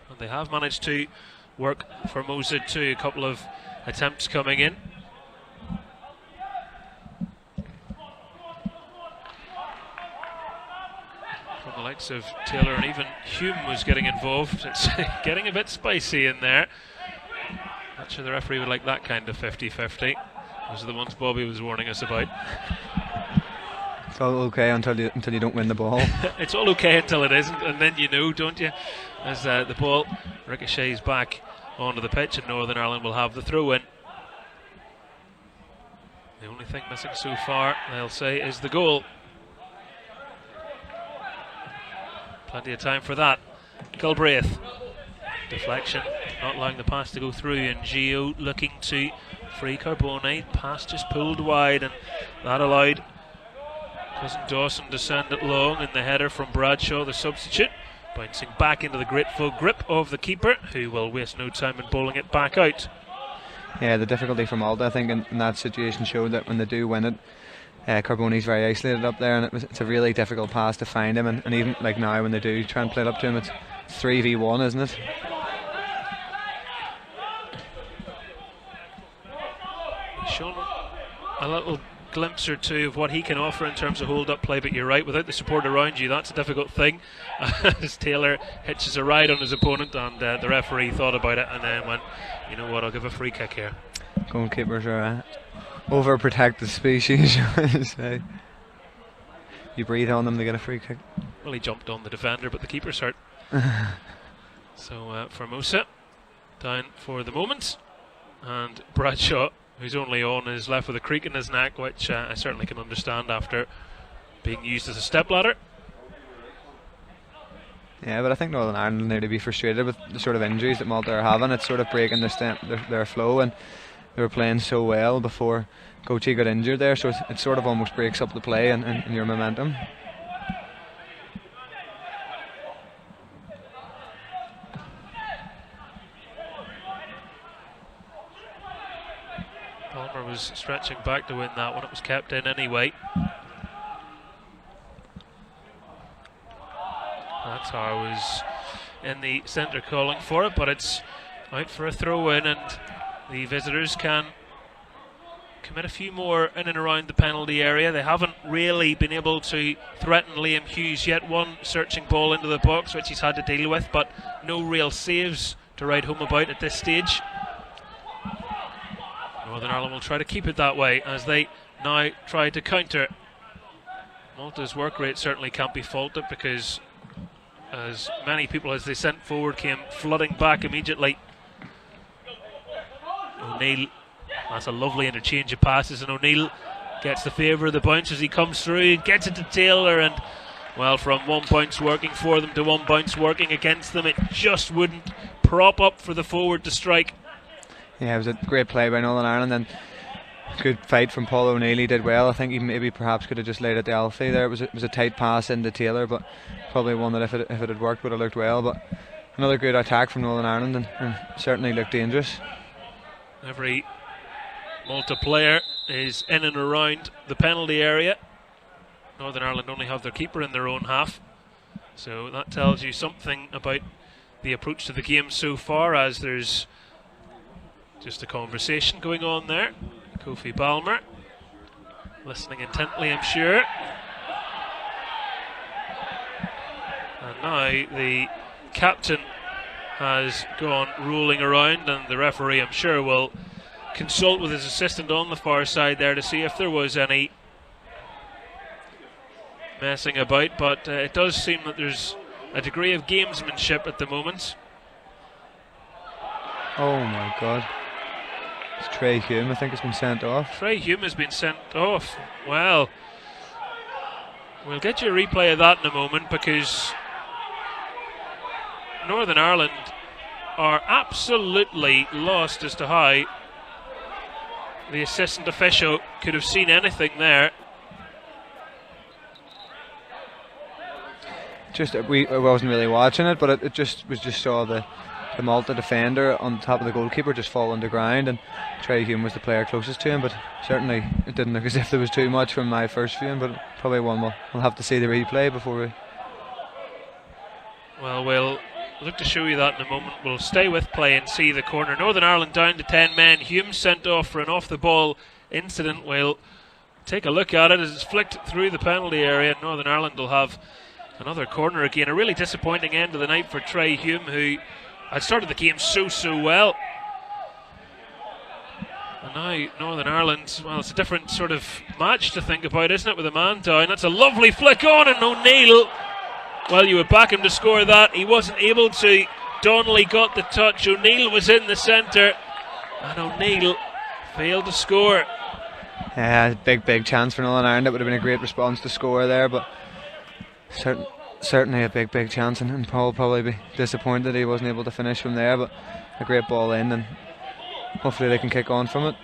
And they have managed to work for Mosid too. A couple of attempts coming in. From the likes of Taylor, and even Hume was getting involved. It's getting a bit spicy in there. Not sure the referee would like that kind of 50-50. Those are the ones Bobby was warning us about. It's all okay until you don't win the ball. It's all okay until it isn't, and then you know, don't you? As the ball ricochets back onto the pitch, and Northern Ireland will have the throw-in. The only thing missing so far, they'll say, is the goal. Plenty of time for that. Galbraith. Deflection, not allowing the pass to go through, and Gio looking to free Carbone. Pass just pulled wide, and that allowed Cousin Dawson to send it long, and the header from Bradshaw, the substitute, bouncing back into the grateful grip of the keeper, who will waste no time in bowling it back out. Yeah, the difficulty for Malta, I think, in that situation showed that when they do win it, Carbone's very isolated up there, and it's a really difficult pass to find him, and even like now when they do try and play it up to him, it's 3v1, isn't it? He's shown a little glimpse or two of what he can offer in terms of hold-up play, but you're right, without the support around you, that's a difficult thing. As Taylor hitches a ride on his opponent, and the referee thought about it and then went, you know what, I'll give a free kick here. Goalkeepers are overprotected species. You breathe on them to get a free kick. Well, he jumped on the defender, but the keeper's hurt. So Formosa down for the moment, and Bradshaw, who's only on, is left with a creak in his neck, which I certainly can understand after being used as a stepladder. Yeah, but I think Northern Ireland need to be frustrated with the sort of injuries that Malta are having. It's sort of breaking their flow, and they were playing so well before Kochi got injured there, so it sort of almost breaks up the play and your momentum. Palmer was stretching back to win that one. It was kept in anyway. Qatar was in the centre calling for it, but it's out for a throw in, and the visitors can commit a few more in and around the penalty area. They haven't really been able to threaten Liam Hughes yet. One searching ball into the box which he's had to deal with, but no real saves to write home about at this stage. Northern Ireland will try to keep it that way as they now try to counter. Malta's work rate certainly can't be faulted, because as many people as they sent forward came flooding back immediately. O'Neill, that's a lovely interchange of passes, and O'Neill gets the favour of the bounce as he comes through, gets it to Taylor, and well, from one bounce working for them to one bounce working against them, it just wouldn't prop up for the forward to strike. Yeah, it was a great play by Northern Ireland, and good fight from Paul O'Neill. He did well. I think he maybe perhaps could have just laid it to Alfie there. It was a tight pass into Taylor, but probably one that if it had worked would have looked well. But another good attack from Northern Ireland, and certainly looked dangerous. Every Malta player is in and around the penalty area. Northern Ireland only have their keeper in their own half, so that tells you something about the approach to the game so far, as there's just a conversation going on there. Kofi Balmer listening intently, I'm sure. And now the captain has gone rolling around, and the referee, I'm sure, will consult with his assistant on the far side there to see if there was any messing about, but it does seem that there's a degree of gamesmanship at the moment. Oh my God. It's Trey Hume, I think, has been sent off. Trey Hume has been sent off. Well, we'll get you a replay of that in a moment, because Northern Ireland are absolutely lost as to how the assistant official could have seen anything there. I wasn't really watching it, but it just saw the Malta defender on top of the goalkeeper just fall on the ground, and Trey Hume was the player closest to him, but certainly it didn't look as if there was too much from my first viewing, but probably one we'll have to see the replay before we... Well, we'll look to show you that in a moment. We'll stay with play and see the corner. Northern Ireland down to 10 men. Hume sent off for an off-the-ball incident. We'll take a look at it as it's flicked through the penalty area. Northern Ireland will have another corner again. A really disappointing end of the night for Trey Hume, who had started the game so well. And now Northern Ireland, well, it's a different sort of match to think about, isn't it, with a man down. That's a lovely flick on, and O'Neill, well, you would back him to score that. He wasn't able to. Donnelly got the touch. O'Neill was in the centre, and O'Neill failed to score. Yeah, big chance for Northern Ireland. It would have been a great response to score there, but certainly a big chance, and Paul will probably be disappointed he wasn't able to finish from there, but a great ball in, and hopefully they can kick on from it.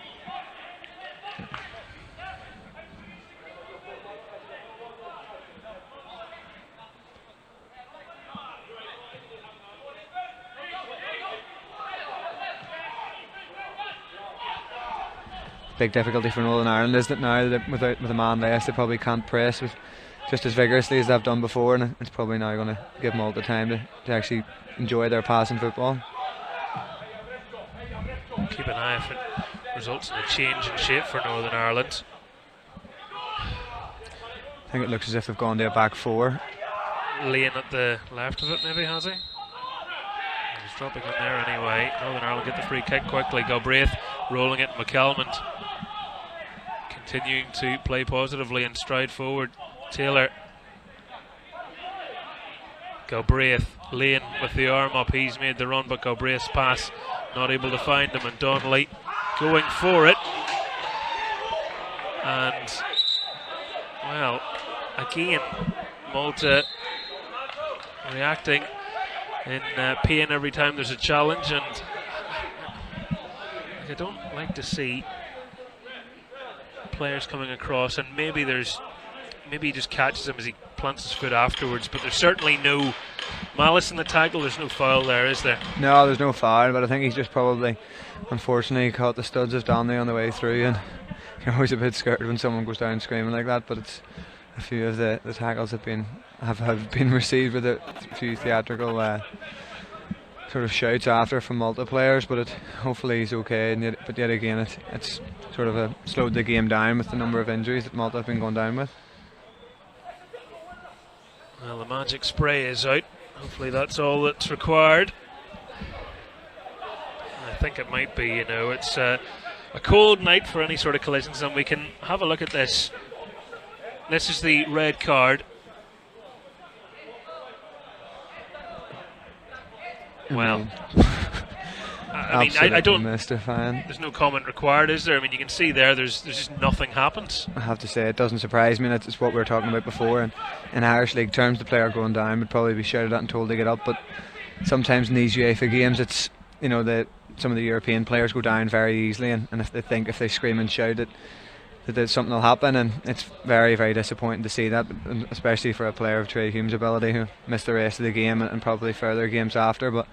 Big difficulty for Northern Ireland, isn't it, now that with a man less they probably can't press just as vigorously as they've done before, and it's probably now going to give them all the time to actually enjoy their passing football. Keep an eye if it results in a change in shape for Northern Ireland. I think it looks as if they've gone to a back four. Lane at the left of it, maybe, has he? He's dropping in there anyway. Northern Ireland get the free kick quickly. Galbraith rolling it. McCalmont continuing to play positively and stride forward. Taylor. Galbraith. Lane with the arm up. He's made the run, but Galbraith's pass not able to find him. And Donnelly going for it. And, well, again, Malta reacting in pain every time there's a challenge, and I don't like to see players coming across, and maybe he just catches him as he plants his foot afterwards, but there's certainly no malice in the tackle. There's no foul there, is there? No, there's no foul, but I think he's just probably, unfortunately, caught the studs of Donnelly on the way through, and you're always a bit scared when someone goes down screaming like that. But it's a few of the tackles have been received with a few theatrical sort of shouts after from Malta players, but hopefully he's okay. And yet again, it's sort of slowed the game down with the number of injuries that Malta have been going down with. Well, the magic spray is out. Hopefully that's all that's required. I think it might be, you know, it's a cold night for any sort of collisions, and we can have a look at this. This is the red card. Well, I mean, I don't. Mystifying. There's no comment required, is there? I mean, you can see there's just nothing happens. I have to say, it doesn't surprise me. It's what we were talking about before. And in Irish League terms, the player going down would probably be shouted at and told to get up. But sometimes in these UEFA games, it's, you know, some of the European players go down very easily, and if they scream and shout that something will happen, and it's very, very disappointing to see that, especially for a player of Trey Hume's ability who missed the rest of the game and probably further games after. But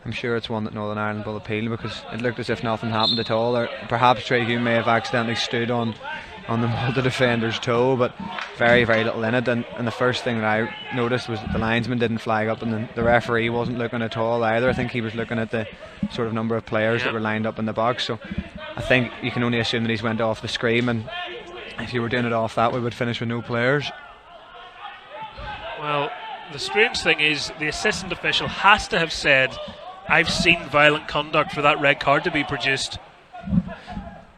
I'm sure it's one that Northern Ireland will appeal, because it looked as if nothing happened at all, or perhaps Trey Hume may have accidentally stood on the Malta defender's toe, but very, very little in it. And the first thing that I noticed was that the linesman didn't flag up, and the referee wasn't looking at all either. I think he was looking at the sort of number of players that were lined up in the box. So I think you can only assume that he's went off the scream, and if you were doing it off that, we would finish with no players. Well, the strange thing is the assistant official has to have said, "I've seen violent conduct," for that red card to be produced.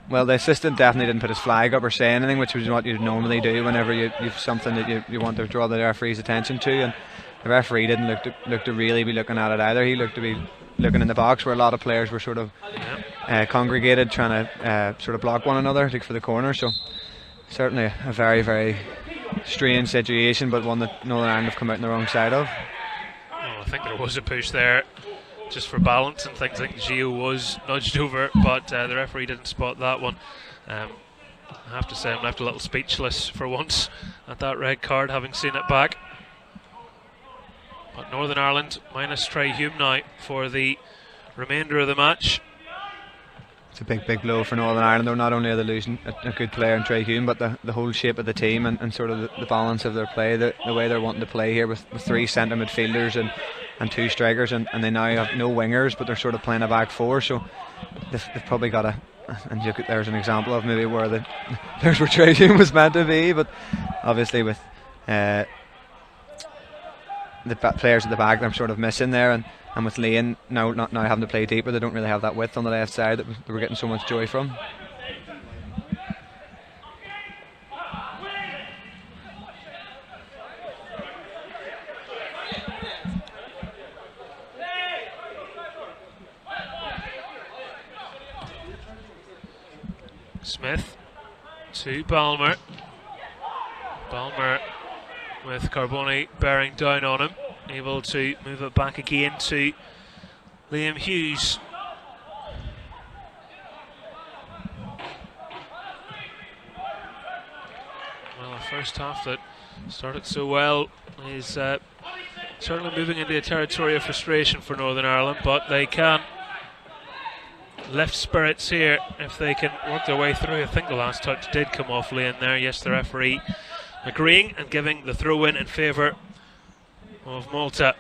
Well, the assistant definitely didn't put his flag up or say anything, which is what you normally do whenever you've something that you want to draw the referee's attention to. And the referee didn't look to really be looking at it either. He looked to be looking in the box where a lot of players were sort of congregated, trying to sort of block one another for the corner. So certainly a very, very strange situation, but one that Northern Ireland have come out on the wrong side of. Well, I think there was a push there just for balance and things. I think Gio was nudged over, but the referee didn't spot that one. I have to say, I'm left a little speechless for once at that red card, having seen it back. But Northern Ireland minus Trey Hume now for the remainder of the match. It's a big blow for Northern Ireland, though. Not only are they losing a good player in Trey Hume, but the whole shape of the team and sort of the balance of their play, the way they're wanting to play here with three centre midfielders and two strikers, and they now have no wingers, but they're sort of playing a back four. So they've probably got and there's an example of maybe where there's where Trey Hume was meant to be, but obviously with the players at the back, they're sort of missing there, and with Lane now having to play deeper, they don't really have that width on the left side that they were getting so much joy from. Smith to Balmer. Balmer with Carboni bearing down on him, able to move it back again to Liam Hughes. Well, a first half that started so well is certainly moving into a territory of frustration for Northern Ireland, but they can lift spirits here if they can work their way through. I think the last touch did come off Lane there. Yes, the referee agreeing and giving the throw-in in favour of Malta.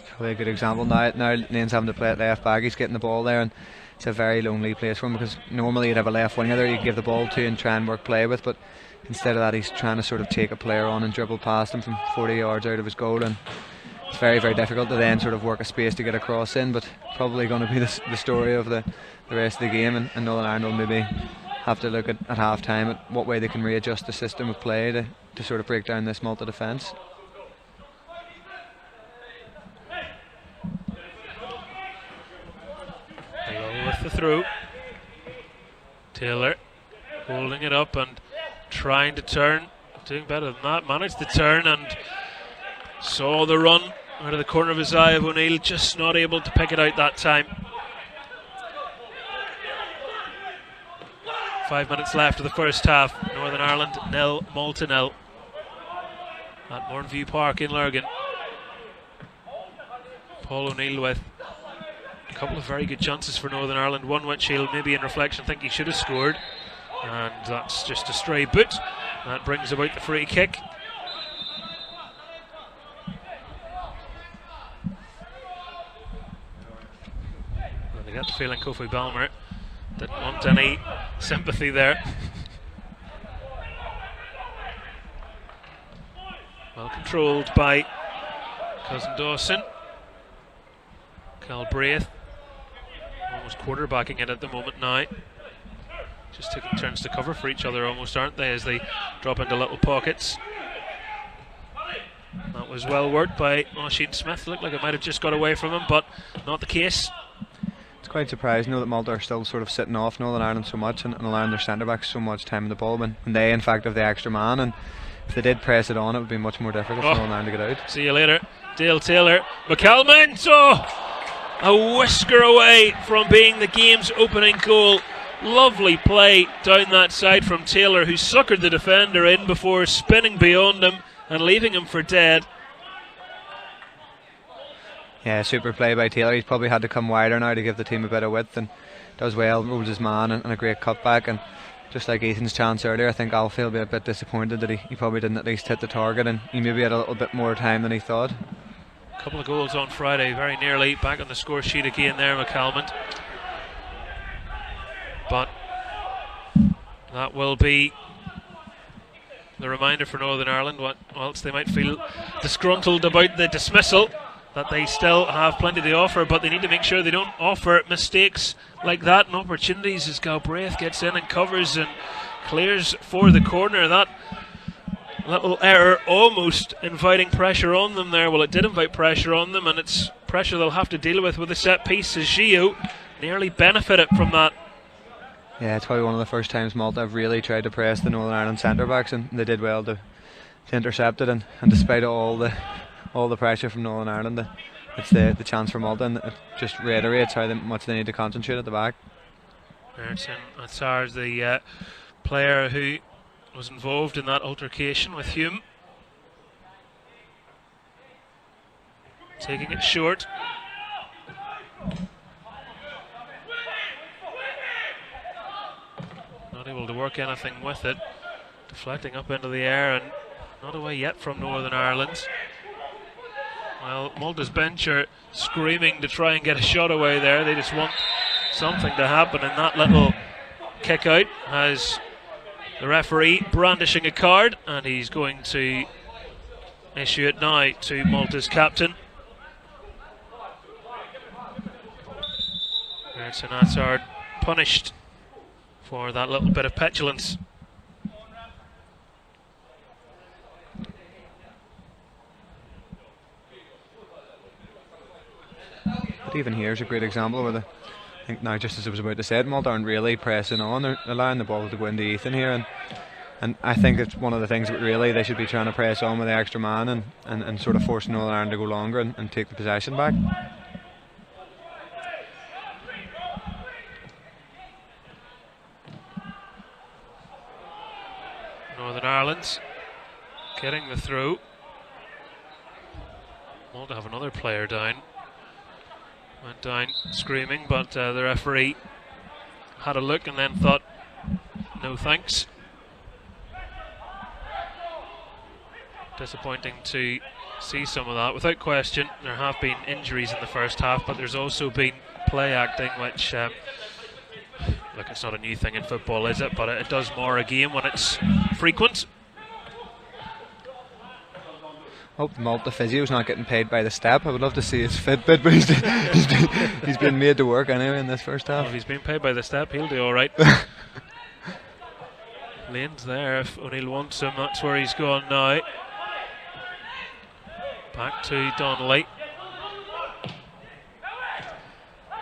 Probably a good example now. Lane's having to play at left back. He's getting the ball there, and it's a very lonely place for him, because normally you'd have a left winger there you could give the ball to and try and work play with, but instead of that he's trying to sort of take a player on and dribble past him from 40 yards out of his goal, and it's very, very difficult to then sort of work a space to get a cross in. But probably going to be the story of the rest of the game, and Northern Ireland will maybe have to look at half time at what way they can readjust the system of play to sort of break down this Malta defence. Low with the throw. Taylor holding it up and trying to turn, doing better than that, managed to turn and saw the run out of the corner of his eye of O'Neill, just not able to pick it out that time. 5 minutes left of the first half. Northern Ireland 0, Malta 0 at Mourneview Park in Lurgan. Paul O'Neill with a couple of very good chances for Northern Ireland, one which he'll maybe in reflection think he should have scored, and that's just a stray boot. That brings about the free kick. And I get the feeling Kofi Balmer didn't want any sympathy there. Well controlled by Cousin Dawson. Calbraith almost quarterbacking it at the moment now. Just taking turns to cover for each other almost, aren't they, as they drop into little pockets. That was well worked by Oisin Smith. Looked like it might have just got away from him, but not the case. It's quite surprising that Malta are still sort of sitting off Northern Ireland so much and allowing their centre-backs so much time in the ball when they in fact have the extra man, and if they did press it on it would be much more difficult for Northern Ireland to get out. See you later. Dale Taylor. McCalmont, a whisker away from being the game's opening goal. Lovely play down that side from Taylor, who suckered the defender in before spinning beyond him and leaving him for dead. Yeah, super play by Taylor. He's probably had to come wider now to give the team a bit of width, and does well, rolls his man and a great cutback. And just like Ethan's chance earlier, I think Alfie will be a bit disappointed that he probably didn't at least hit the target, and he maybe had a little bit more time than he thought. A couple of goals on Friday, very nearly back on the score sheet again there, McCalmont. But that will be the reminder for Northern Ireland, whilst they might feel disgruntled about the dismissal, that they still have plenty to offer, but they need to make sure they don't offer mistakes like that and opportunities as Galbraith gets in and covers and clears for the corner. That little error almost inviting pressure on them there. Well, it did invite pressure on them, and it's pressure they'll have to deal with a set piece, as Gio nearly benefited from that. Yeah, it's probably one of the first times Malta have really tried to press the Northern Ireland centre-backs, and they did well to intercept it, and despite all the pressure from Northern Ireland, it's the chance for Malta, and it just reiterates how much they need to concentrate at the back. Ayrton Atsar, the player who was involved in that altercation with Hume, taking it short. Not able to work anything with it, deflecting up into the air and not away yet from Northern Ireland. Well, Malta's bench are screaming to try and get a shot away there. They just want something to happen, and that little kick out has the referee brandishing a card, and he's going to issue it now to Malta's captain. Ayrton Atsar punished for that little bit of petulance. But even here's a great example where I think now, just as I was about to say, Malta aren't really pressing on, they're allowing the ball to go into Ethan here, and I think it's one of the things that really they should be trying to press on with the extra man and sort of forcing Northern Ireland to go longer and take the possession back. Northern Ireland getting the throw. Malta have another player down. Went down screaming, but the referee had a look and then thought, no thanks. Disappointing to see some of that. Without question, there have been injuries in the first half, but there's also been play acting, which look, it's not a new thing in football, is it? But it does mar a game when it's frequent. Hope the Malta physio's not getting paid by the step. I would love to see his Fitbit, but he's been made to work anyway in this first half. Well, if he's been paid by the step, he'll do all right. Lane's there. If O'Neill wants him, that's where he's gone now. Back to Donnelly.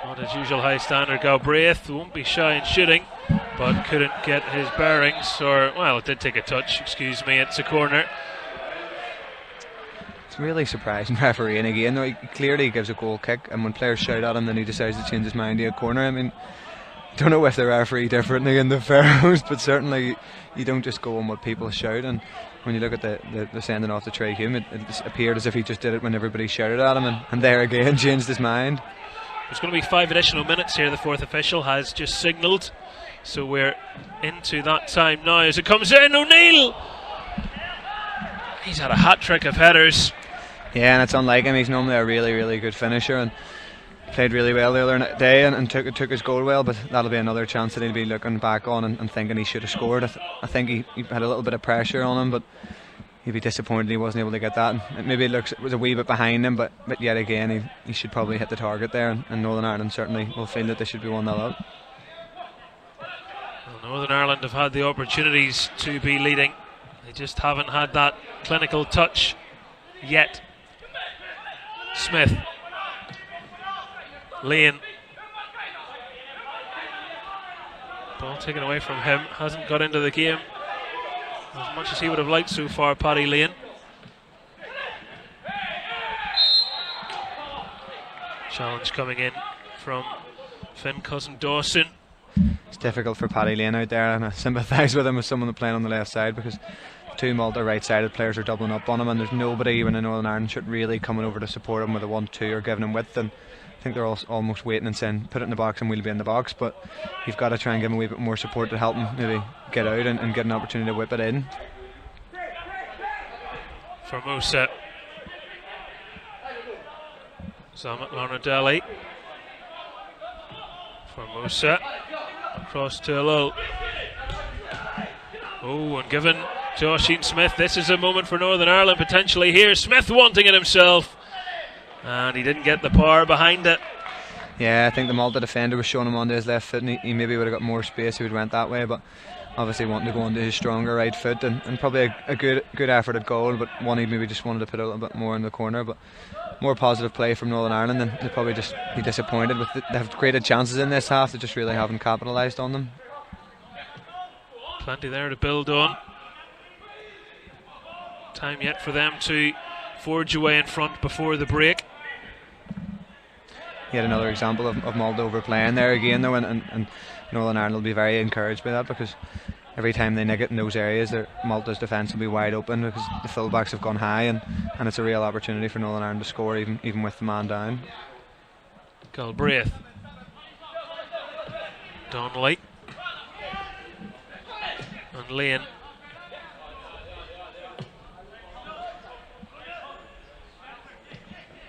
Not his usual high standard. Galbraith won't be shy in shooting, but couldn't get his bearings, or, well, it did take a touch, excuse me. It's a corner. It's really surprising refereeing again, though. He clearly gives a goal kick, and when players shout at him, then he decides to change his mind to a corner. I mean, don't know if they referee differently in the Faroes, but certainly you don't just go on what people shout. And when you look at the sending off the Trey Hume, it appeared as if he just did it when everybody shouted at him, and there again changed his mind. There's going to be 5 additional minutes here. The fourth official has just signalled, so we're into that time now as it comes in. O'Neill, he's had a hat-trick of headers. Yeah, and it's unlike him. He's normally a really, really good finisher, and played really well the other day and took his goal well, but that'll be another chance that he'll be looking back on and thinking he should have scored. I think he had a little bit of pressure on him, but he'd be disappointed he wasn't able to get that. And maybe it was a wee bit behind him, but yet again he should probably hit the target there, and Northern Ireland certainly will feel that they should be 1-0 up. Well, Northern Ireland have had the opportunities to be leading. They just haven't had that clinical touch yet. Smith. Lane. Ball taken away from him. Hasn't got into the game as much as he would have liked so far, Paddy Lane. Challenge coming in from Finn Cousin-Dawson. It's difficult for Paddy Lane out there, and I sympathise with him as someone playing on the left side, because two Malta right-sided players are doubling up on him, and there's nobody even in Northern Ireland should really coming over to support him with a 1-2 or giving him width. And I think they're almost waiting and saying, put it in the box and we'll be in the box, but you've got to try and give him a wee bit more support to help him maybe get out and get an opportunity to whip it in. Formosa. Zamet Larnadelli. Formosa across to Lul. Oh, and given to Oisin Smith. This is a moment for Northern Ireland potentially here. Smith wanting it himself, and he didn't get the power behind it. Yeah, I think the Malta defender was showing him onto his left foot, and he maybe would have got more space if he'd went that way, but obviously wanting to go onto his stronger right foot, and probably a good effort at goal, but one he maybe just wanted to put a little bit more in the corner. But more positive play from Northern Ireland, and they'll probably just be disappointed with they have created chances in this half, they just really haven't capitalised on them. Plenty there to build on. Time yet for them to forge away in front before the break. Yet another example of Malta overplaying there again, though, and Northern Ireland will be very encouraged by that, because every time they nick it in those areas, Malta's defence will be wide open because the fullbacks have gone high, and it's a real opportunity for Northern Ireland to score even with the man down. Galbraith. Donnelly. And Lane.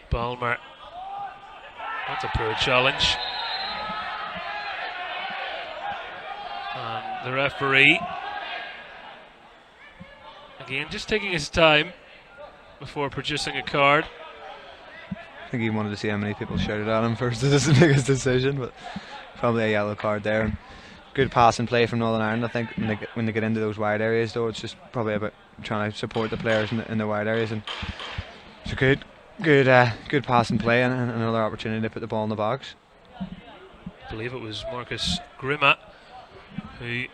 Balmer. That's a poor challenge. And the referee, again, just taking his time before producing a card. I think he wanted to see how many people shouted at him first to make his decision, but probably a yellow card there. Good pass and play from Northern Ireland. I think when they get into those wide areas, though, it's just probably about trying to support the players in the wide areas, and it's a good pass and play, and another opportunity to put the ball in the box. I believe it was Marcus Grimma who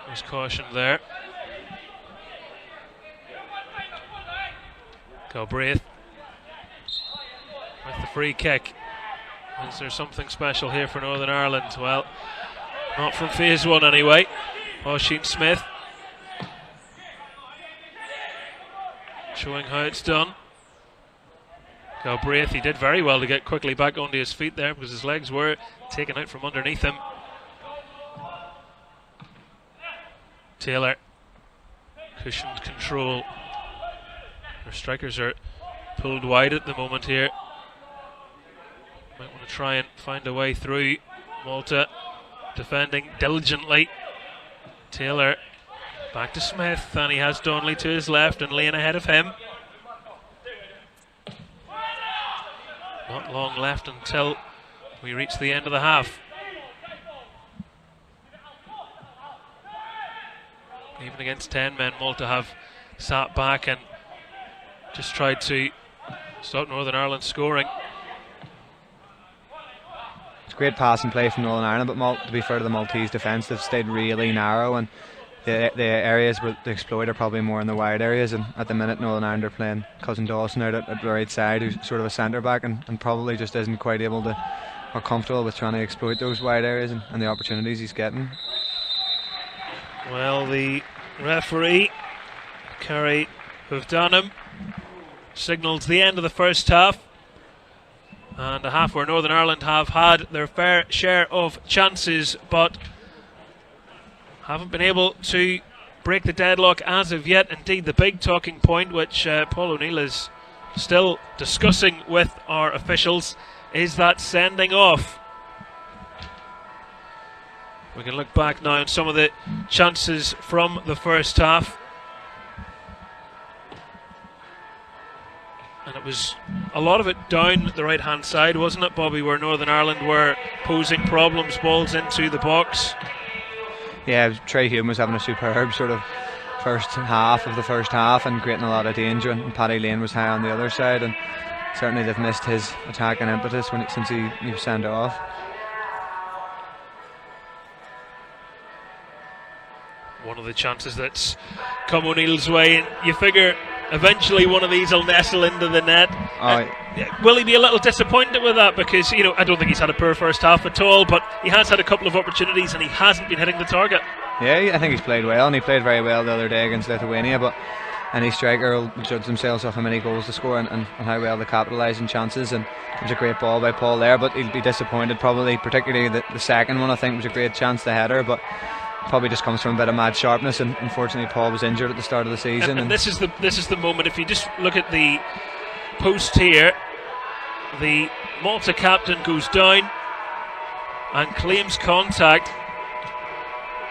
was cautioned there. Galbraith with the free kick. Is there something special here for Northern Ireland? Well, not from phase one anyway. Oisin Smith showing how it's done. Galbraith, he did very well to get quickly back onto his feet there because his legs were taken out from underneath him. Taylor, cushioned control. Our strikers are pulled wide at the moment here. Might want to try and find a way through. Malta defending diligently. Taylor back to Smith, and he has Donnelly to his left and Lane ahead of him. Not long left until we reach the end of the half. Even against 10 men, Malta have sat back and just tried to stop Northern Ireland scoring. It's great passing play from Northern Ireland, but to be fair to the Maltese defence, they've stayed really narrow, and the areas where they exploit are probably more in the wide areas. And at the minute, Northern Ireland are playing Cousin Dawson out at the right side, who's sort of a centre back, and probably just isn't quite able to, or comfortable with trying to exploit those wide areas and the opportunities he's getting. Well, the referee, Kerry Houghdanham, signals the end of the first half, and a half where Northern Ireland have had their fair share of chances but haven't been able to break the deadlock as of yet. Indeed, the big talking point, which Paul O'Neill is still discussing with our officials, is that sending off. We can look back now on some of the chances from the first half. And it was a lot of it down the right-hand side, wasn't it, Bobby, where Northern Ireland were posing problems, balls into the box? Yeah, Trey Hume was having a superb sort of first half of the first half and creating a lot of danger, and Paddy Lane was high on the other side, and certainly they've missed his attack and impetus since he was sent off. One of the chances that's come O'Neill's way, and you figure eventually one of these will nestle into the net. Will he be a little disappointed with that? Because, you know, I don't think he's had a poor first half at all, but he has had a couple of opportunities and he hasn't been hitting the target. Yeah, I think he's played well, and he played very well the other day against Lithuania, but any striker will judge themselves off how many goals to score and how well they capitalise on chances. And it was a great ball by Paul there, but he'll be disappointed probably, particularly the second one. I think was a great chance, the header, but probably just comes from a bit of mad sharpness, and unfortunately Paul was injured at the start of the season. And this is the moment. If you just look at the post here, the Malta captain goes down and claims contact,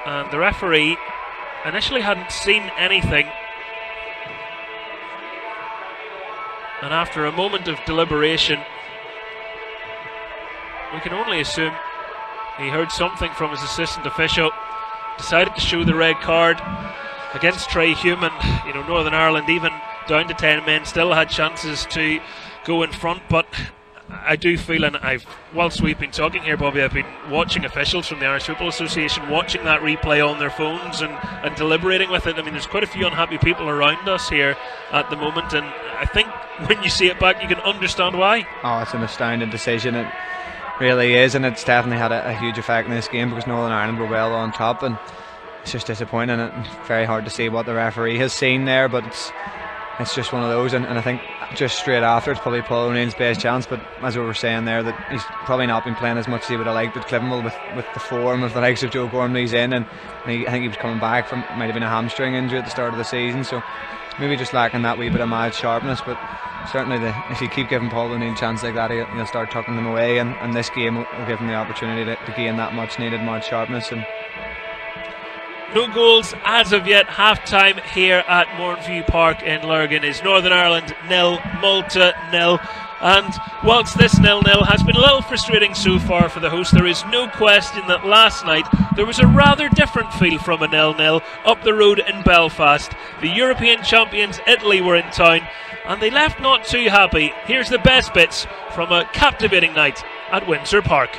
and the referee initially hadn't seen anything, and after a moment of deliberation, we can only assume he heard something from his assistant official, decided to show the red card against Trey Hume. And, you know, Northern Ireland, even down to 10 men, still had chances to go in front. But I do feel, and whilst we've been talking here, Bobby, I've been watching officials from the Irish Football Association watching that replay on their phones and deliberating with it. I mean, there's quite a few unhappy people around us here at the moment, and I think when you see it back, you can understand why. Oh, it's an astounding decision. It really is, and it's definitely had a huge effect in this game because Northern Ireland were well on top, and it's just disappointing and very hard to see what the referee has seen there, but it's just one of those, and I think just straight after it's probably Paul O'Neill's best chance. But as we were saying there, that he's probably not been playing as much as he would have liked with Clivenwell, with the form of the likes of Joe Gormley's in, and I think he was coming back from, might have been a hamstring injury at the start of the season, so maybe just lacking that wee bit of mad sharpness. But certainly if you keep giving Paul O'Neill a chance like that, he'll start tucking them away, and this game will give him the opportunity to gain that much needed mad sharpness. And no goals as of yet. Half time here at Mourneview Park in Lurgan is Northern Ireland 0, Malta 0. And whilst this 0-0 has been a little frustrating so far for the host, there is no question that last night there was a rather different feel from a 0-0 up the road in Belfast. The European champions Italy were in town, and they left not too happy. Here's the best bits from a captivating night at Windsor Park.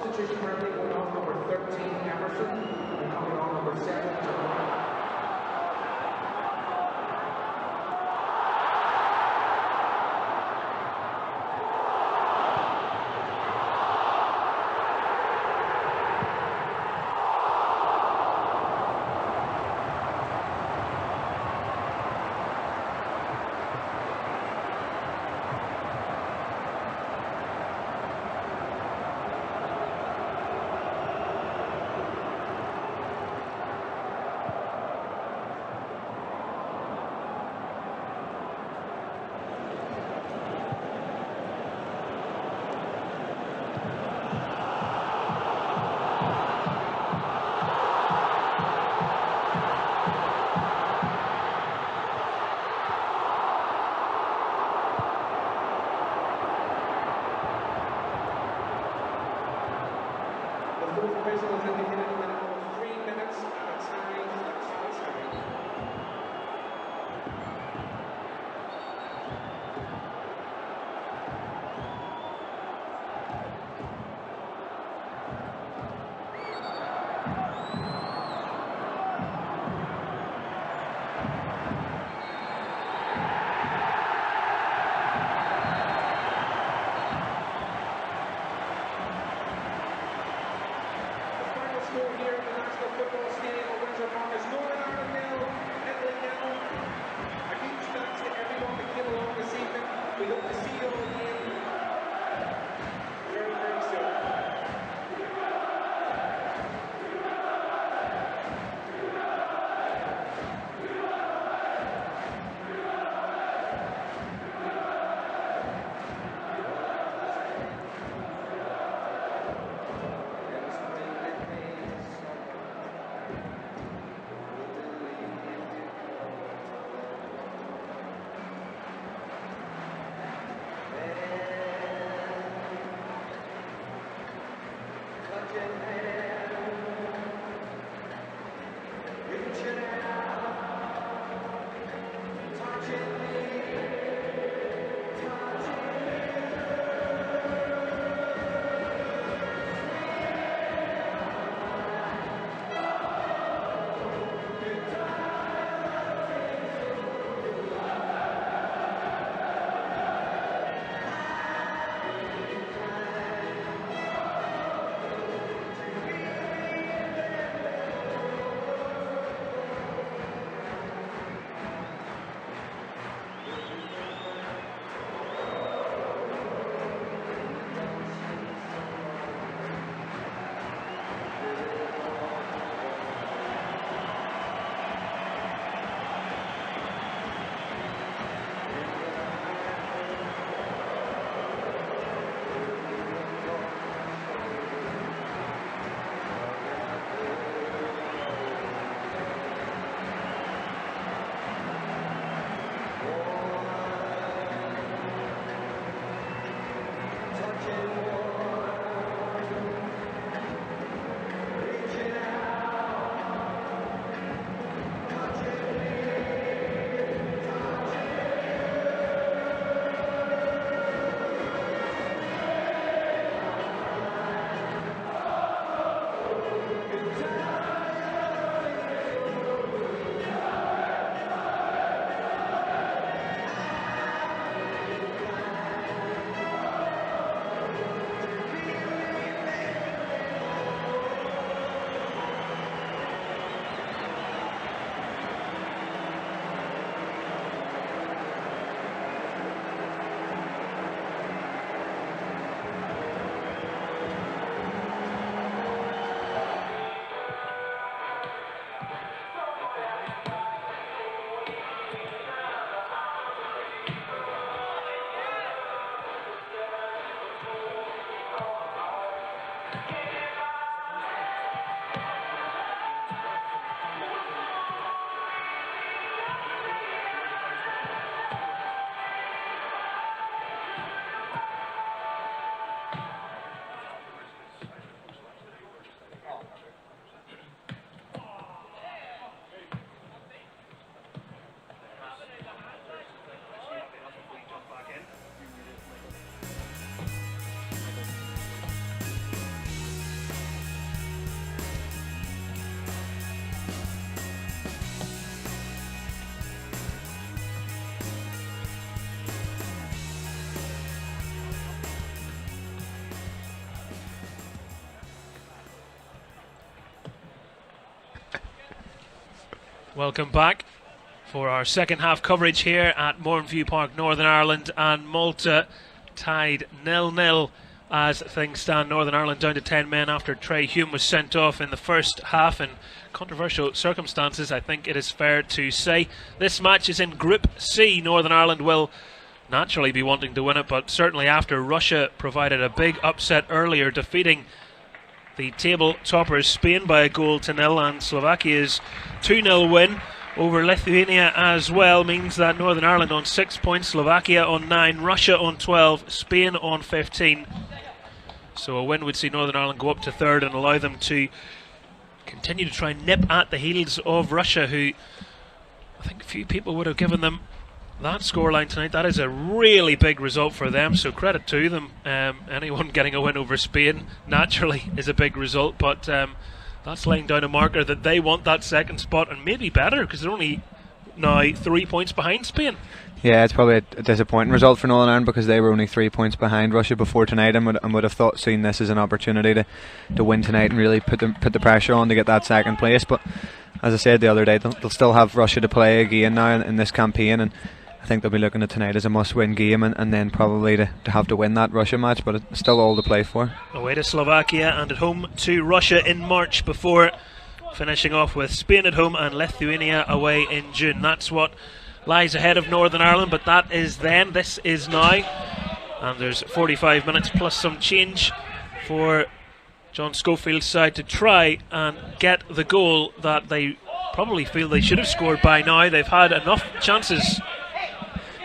Substitution currently going off number 13, Emerson, and coming on number 7, John. Welcome back for our second half coverage here at Mourneview Park, Northern Ireland and Malta tied 0-0 as things stand. Northern Ireland down to 10 men after Trey Hume was sent off in the first half in controversial circumstances, I think it is fair to say. This match is in Group C. Northern Ireland will naturally be wanting to win it, but certainly after Russia provided a big upset earlier, defeating the table toppers Spain by a goal to 0, and Slovakia's 2-0 win over Lithuania as well means that Northern Ireland on 6 points, Slovakia on 9, Russia on 12, Spain on 15. So a win would see Northern Ireland go up to third and allow them to continue to try and nip at the heels of Russia, who I think few people would have given them that scoreline tonight. That is a really big result for them, so credit to them. Anyone getting a win over Spain naturally is a big result, but that's laying down a marker that they want that second spot and maybe better, because they're only now 3 points behind Spain. Yeah, it's probably a disappointing result for Northern Ireland because they were only 3 points behind Russia before tonight, and would have seen this as an opportunity to win tonight and really put the pressure on to get that second place. But as I said the other day, they'll still have Russia to play again now in this campaign, and I think they'll be looking at tonight as a must-win game, and then probably to have to win that Russia match, but it's still all to play for. Away to Slovakia and at home to Russia in March, before finishing off with Spain at home and Lithuania away in June. That's what lies ahead of Northern Ireland, but that is then. This is now, and there's 45 minutes plus some change for John Schofield's side to try and get the goal that they probably feel they should have scored by now. They've had enough chances.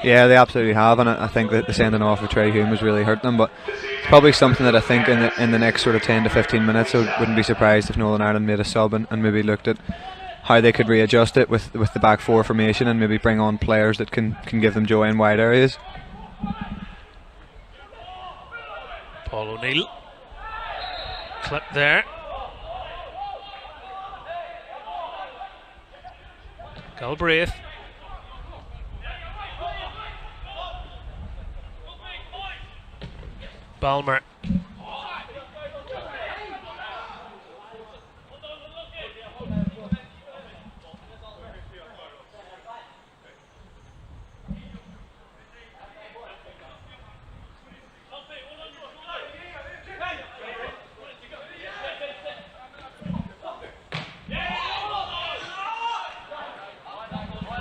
Yeah, they absolutely have, and I think that the sending off of Trey Hume has really hurt them, but it's probably something that I think in the next sort of 10 to 15 minutes, I wouldn't be surprised if Northern Ireland made a sub and maybe looked at how they could readjust it with the back four formation and maybe bring on players that can give them joy in wide areas. Paul O'Neill, clip there. Galbraith. Balmer.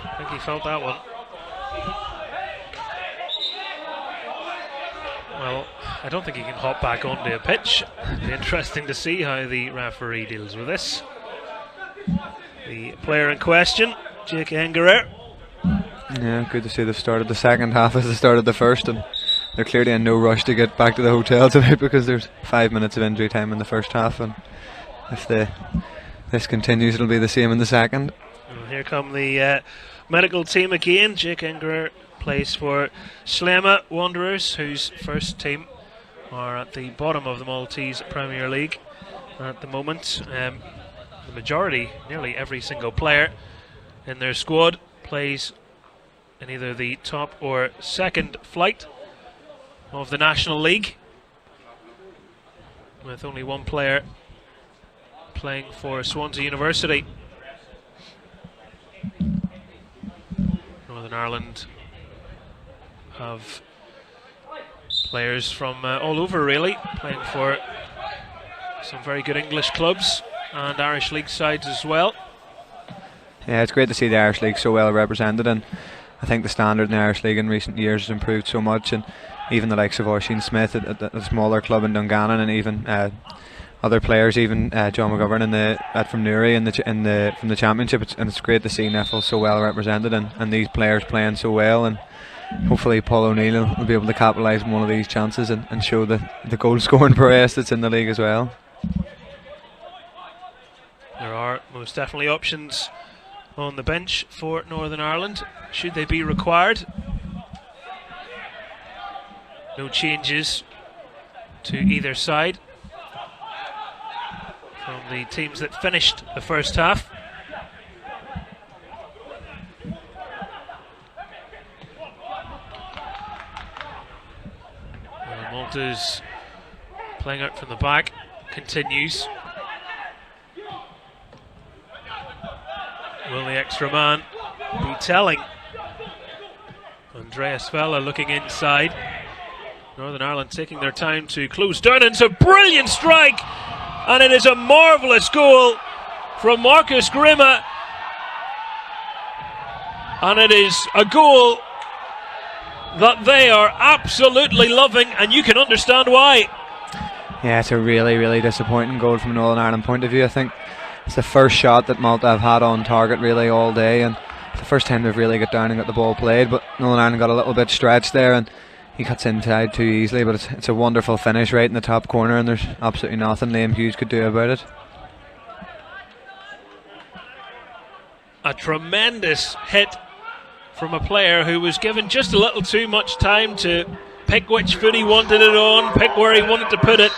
I think he felt that one. Well, I don't think he can hop back onto a pitch. It'll be interesting to see how the referee deals with this. The player in question, Jake Engerer. Yeah, good to see they've started the second half as they started the first, and they're clearly in no rush to get back to the hotel tonight because there's 5 minutes of injury time in the first half, and if this continues, it'll be the same in the second. And here come the medical team again. Jake Engerer plays for Slema Wanderers, whose first team are at the bottom of the Maltese Premier League at the moment. The majority, nearly every single player in their squad, plays in either the top or second flight of the National League, with only one player playing for Swansea University. Northern Ireland have players from all over, really, playing for some very good English clubs and Irish League sides as well. Yeah, it's great to see the Irish League so well represented, and I think the standard in the Irish League in recent years has improved so much, and even the likes of Oisin Smith at a smaller club in Dungannon, and even other players, even John McGovern from Newry from the Championship, it's great to see Neffel so well represented, and these players playing so well, and hopefully Paul O'Neill will be able to capitalise on one of these chances and show the goal scoring prowess that's in the league as well. There are most definitely options on the bench for Northern Ireland, should they be required. No changes to either side from the teams that finished the first half. Malta's playing out from the back continues. Will the extra man be telling? Andreas Vella looking inside. Northern Ireland taking their time to close down, and it's a brilliant strike, and it is a marvellous goal from Marcus Grima, and it is a goal that they are absolutely loving, and you can understand why. Yeah, it's a really, really disappointing goal from a Northern Ireland point of view. I think it's the first shot that Malta have had on target really all day, and it's the first time they've really got down and got the ball played, but Northern Ireland got a little bit stretched there and he cuts inside too easily, but it's a wonderful finish right in the top corner, and there's absolutely nothing Liam Hughes could do about it. A tremendous hit from a player who was given just a little too much time to pick which foot he wanted it on, pick where he wanted to put it,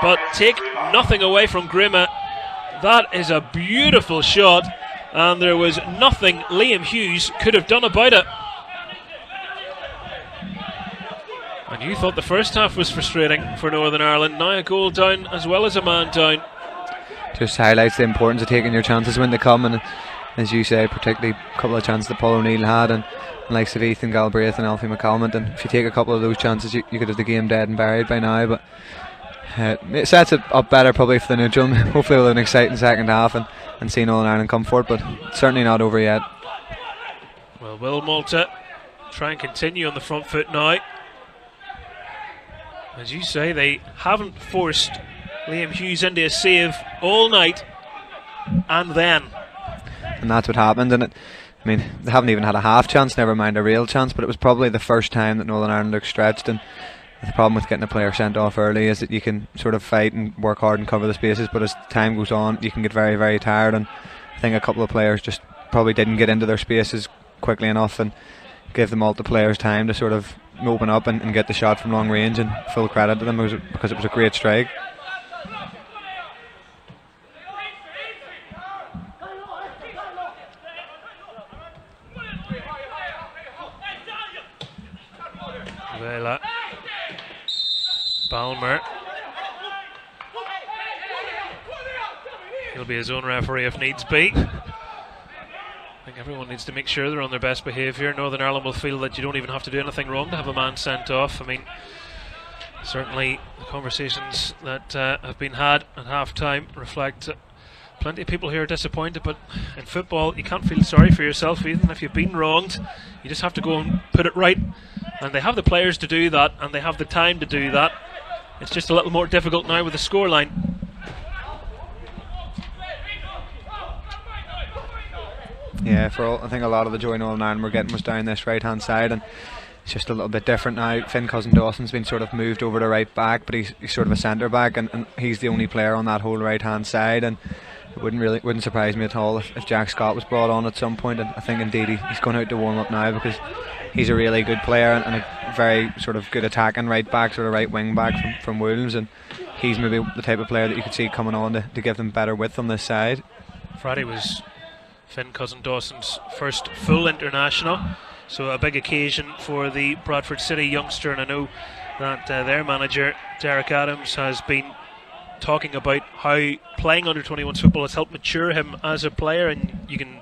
but take nothing away from Grima. That is a beautiful shot, and there was nothing Liam Hughes could have done about it. And you thought the first half was frustrating for Northern Ireland. Now a goal down as well as a man down. Just highlights the importance of taking your chances when they come, and as you say, particularly a couple of chances that Paul O'Neill had, and likes of Ethan Galbraith and Alfie McCalmont, and if you take a couple of those chances you could have the game dead and buried by now, but it sets it up better probably for the neutral. Hopefully we'll have an exciting second half and see Northern Ireland come for it, but it's certainly not over yet. Well, will Malta try and continue on the front foot now? As you say, they haven't forced Liam Hughes into a save all night, and that's what happened. And they haven't even had a half chance, never mind a real chance, but it was probably the first time that Northern Ireland looked stretched, and the problem with getting a player sent off early is that you can sort of fight and work hard and cover the spaces, but as time goes on you can get very, very tired, and I think a couple of players just probably didn't get into their spaces quickly enough and give the Malta players time to sort of open up and get the shot from long range, and full credit to them because it was a great strike. Vela, Balmer, he'll be his own referee if needs be. I think everyone needs to make sure they're on their best behaviour. Northern Ireland will feel that you don't even have to do anything wrong to have a man sent off. I mean, certainly the conversations that have been had at half time reflect plenty of people here are disappointed, but in football you can't feel sorry for yourself even if you've been wronged. You just have to go and put it right, and they have the players to do that and they have the time to do that. It's just a little more difficult now with the scoreline. Yeah, I think a lot of the joy Northern Ireland were getting was down this right hand side, and it's just a little bit different now. Finn Cousin-Dawson's been sort of moved over to right back, but he's sort of a centre back, and he's the only player on that whole right hand side, and it wouldn't surprise me at all if Jack Scott was brought on at some point, and I think indeed he's going out to warm up now because he's a really good player and a very sort of good attacking right back, sort of right wing back from Wolves, and he's maybe the type of player that you could see coming on to give them better width on this side. Friday was Finn Cousin-Dawson's first full international, so a big occasion for the Bradford City youngster, and I know that their manager Derek Adams has been talking about how playing under-21s football has helped mature him as a player, and you can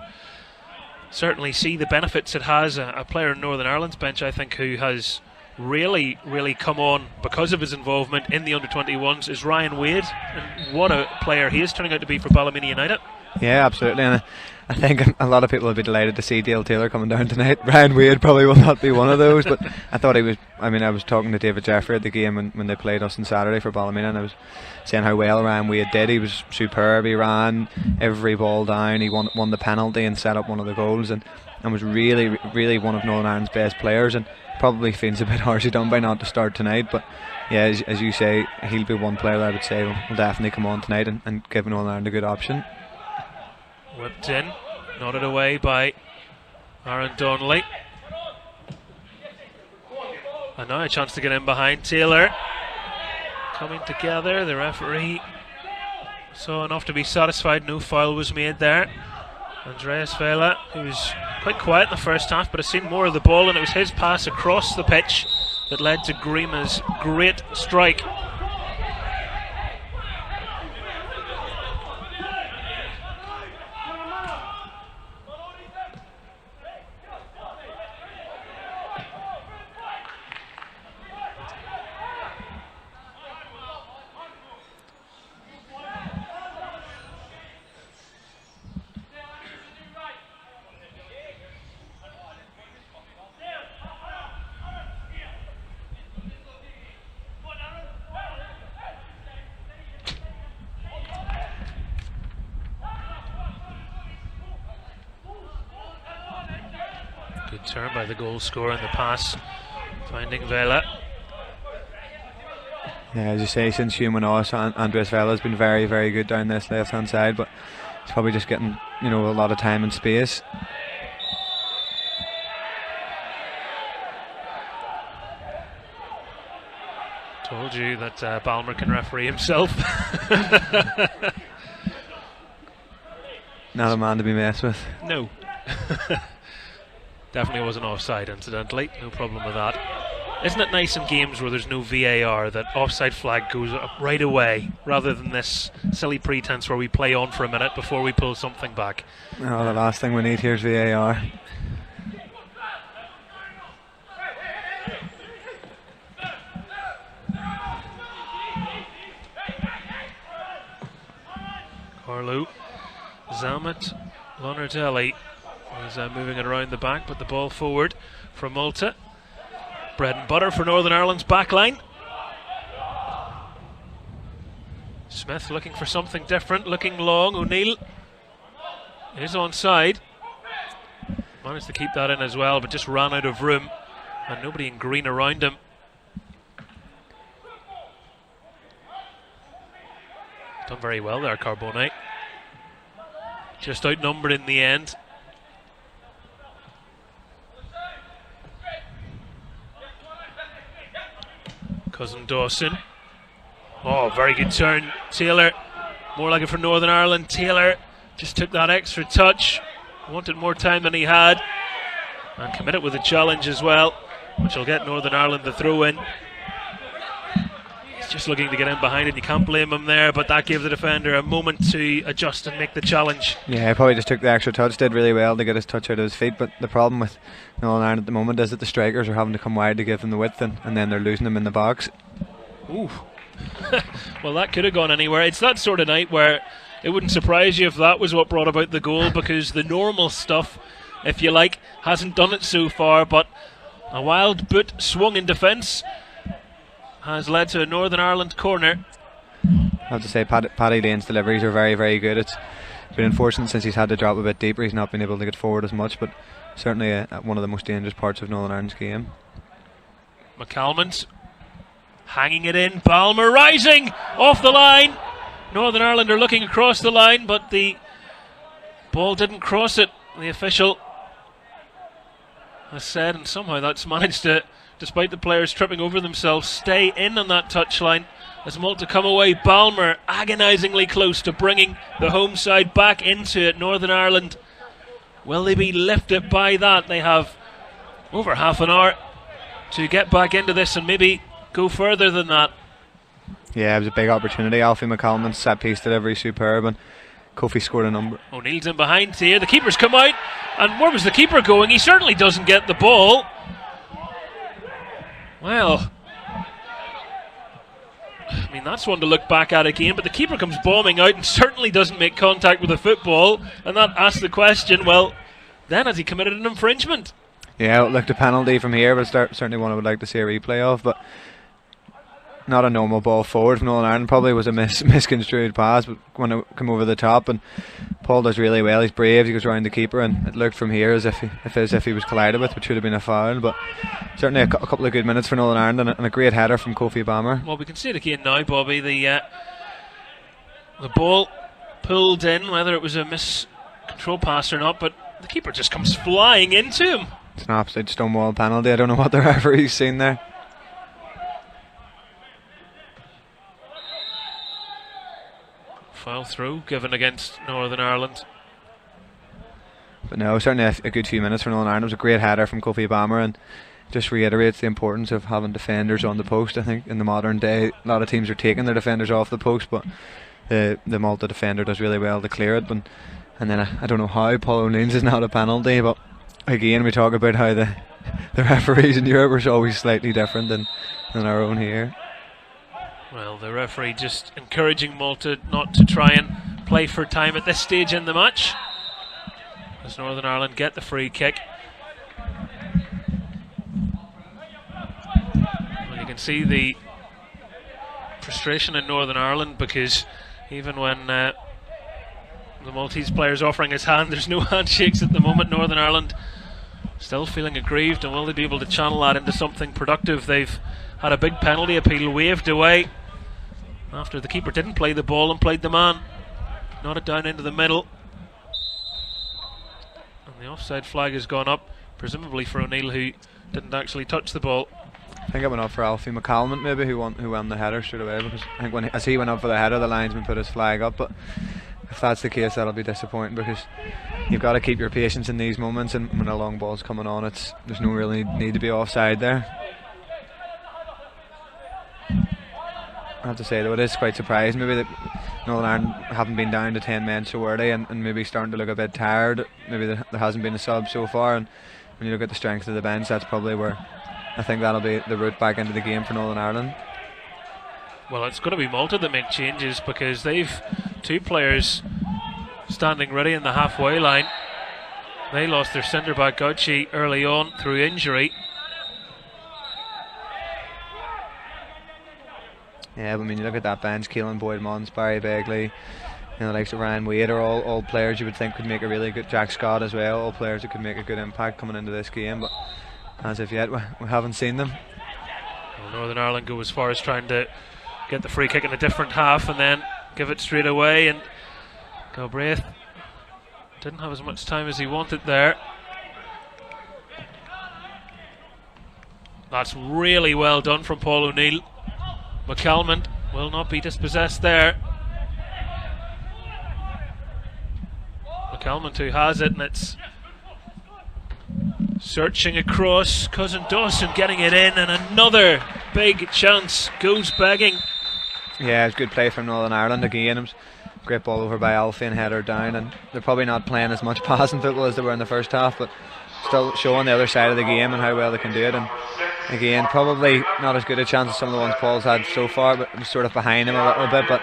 certainly see the benefits it has. A player in Northern Ireland's bench, I think, who has really come on because of his involvement in the under-21s is Ryan Wade, and what a player he is turning out to be for Ballymena United. Yeah, absolutely, and I think a lot of people will be delighted to see Dale Taylor coming down tonight. Ryan Wade probably will not be one of those, but I thought he was. I was talking to David Jeffrey at the game when they played us on Saturday for Ballymena, and I was saying how well Ryan Wade did. He was superb. He ran every ball down. He won the penalty and set up one of the goals, and was really one of Northern Ireland's best players, and probably feels a bit harshly done by not to start tonight, but yeah, as you say, he'll be one player that I would say will definitely come on tonight and give Northern Ireland a good option. Whipped in, nodded away by Aaron Donnelly. And now a chance to get in behind. Taylor coming together. The referee saw enough to be satisfied. No foul was made there. Andreas Vela, who was quite quiet in the first half but has seen more of the ball, and it was his pass across the pitch that led to Grima's great strike. Good turn by the goal scorer in the pass, finding Vela. Yeah, as you say, since Hume went off, Andres Vela has been very, very good down this left-hand side, but he's probably just getting, a lot of time and space. Told you that Balmer can referee himself. Not a man to be messed with. No. Definitely wasn't offside, incidentally. No problem with that. Isn't it nice in games where there's no VAR that offside flag goes up right away, rather than this silly pretense where we play on for a minute before we pull something back? Oh, the last thing we need here is VAR. Carlo, Zamet, Lonardelli is moving it around the back, but the ball forward from Malta. Bread and butter for Northern Ireland's backline. Smith looking for something different, looking long. O'Neill is onside. Managed to keep that in as well, but just ran out of room, and nobody in green around him. Done very well there, Carbone. Just outnumbered in the end. Cousin Dawson. Oh, very good turn. Taylor, more like it for Northern Ireland. Taylor just took that extra touch. Wanted more time than he had. And committed with a challenge as well, which will get Northern Ireland the throw in. He's just looking to get in behind it. You can't blame him there, but that gave the defender a moment to adjust and make the challenge. Yeah, he probably just took the extra touch, did really well to get his touch out of his feet, but the problem with Northern Ireland at the moment is that the strikers are having to come wide to give them the width, and then they're losing them in the box. Ooh. Well, that could have gone anywhere. It's that sort of night where it wouldn't surprise you if that was what brought about the goal, because the normal stuff, if you like, hasn't done it so far, but a wild boot swung in defence has led to a Northern Ireland corner. I have to say, Paddy Lane's deliveries are very, very good. It's been unfortunate since he's had to drop a bit deeper. He's not been able to get forward as much, but certainly one of the most dangerous parts of Northern Ireland's game. McCalmont hanging it in. Balmer rising off the line. Northern Ireland are looking across the line, but the ball didn't cross it. The official has said, and somehow that's managed to, despite the players tripping over themselves, stay in on that touchline as Malta come away. Balmer agonisingly close to bringing the home side back into it. Northern Ireland, will they be lifted by that? They have over half an hour to get back into this and maybe go further than that. Yeah, it was a big opportunity. Alfie McCalmon's set piece delivery superb, and Kofi scored a number. O'Neill's in behind here. The keeper's come out, and where was the keeper going? He certainly doesn't get the ball. Well, I mean, that's one to look back at again, but the keeper comes bombing out and certainly doesn't make contact with the football, and that asks the question, well, then has he committed an infringement? Yeah, it looked a penalty from here, but certainly one I would like to see a replay of, but not a normal ball forward from Northern Ireland. Probably was a misconstrued pass, but when it come over the top, and Paul does really well. He's brave, he goes around the keeper, and it looked from here as if he was collided with, which should have been a foul, but certainly a couple of good minutes for Northern Ireland, and a great header from Kofi Balmer. Well, we can see it again now, Bobby. The ball pulled in, whether it was a miscontrol pass or not, but the keeper just comes flying into him. It's an absolute stonewall penalty. I don't know what the referee's seen there. Foul through given against Northern Ireland. But no, certainly a good few minutes for Northern Ireland. It was a great header from Kofi Balmer, and just reiterates the importance of having defenders on the post. I think in the modern day, a lot of teams are taking their defenders off the post, but the Malta defender does really well to clear it. And then I don't know how Paul O'Neill's is not a penalty, but again we talk about how the referees in Europe are always slightly different than our own here. Well, the referee just encouraging Malta not to try and play for time at this stage in the match, as Northern Ireland get the free kick. Well, you can see the frustration in Northern Ireland, because even when the Maltese player's offering his hand, there's no handshakes at the moment. Northern Ireland still feeling aggrieved, and will they be able to channel that into something productive? They've had a big penalty appeal waved away after the keeper didn't play the ball and played the man. Nodded down into the middle. And the offside flag has gone up, presumably for O'Neill, who didn't actually touch the ball. I think it went up for Alfie McCalmont maybe, who won the header straight away, because I think as he went up for the header, the linesman put his flag up. But if that's the case, that'll be disappointing, because you've got to keep your patience in these moments, and when a long ball's coming on, there's no really need to be offside there. I have to say though, it is quite surprising maybe that Northern Ireland haven't been down to 10 men so early, and maybe starting to look a bit tired. Maybe there hasn't been a sub so far, and when you look at the strength of the bench, that's probably where I think that'll be the route back into the game for Northern Ireland. Well, it's going to be Malta that make changes, because they've 2 players standing ready in the halfway line. They lost their centre back Gauchi early on through injury. Yeah, but I mean, you look at that bench: Keelan Boyd, Mons, Barry Begley, the likes of Ryan Wade are all players you would think could make a really good, Jack Scott as well, all players that could make a good impact coming into this game, but as of yet we haven't seen them. Well, Northern Ireland go as far as trying to get the free kick in a different half and then give it straight away, and Galbraith didn't have as much time as he wanted there. That's really well done from Paul O'Neill. McCalmont will not be dispossessed there. McCalmont who has it, and it's searching across. Cousin Dawson getting it in, and another big chance goes begging. Yeah, it's good play from Northern Ireland again. It was a great ball over by Alfie and header down, and they're probably not playing as much passing football as they were in the first half, but still showing the other side of the game and how well they can do it. And again, probably not as good a chance as some of the ones Paul's had so far, but was sort of behind him a little bit. But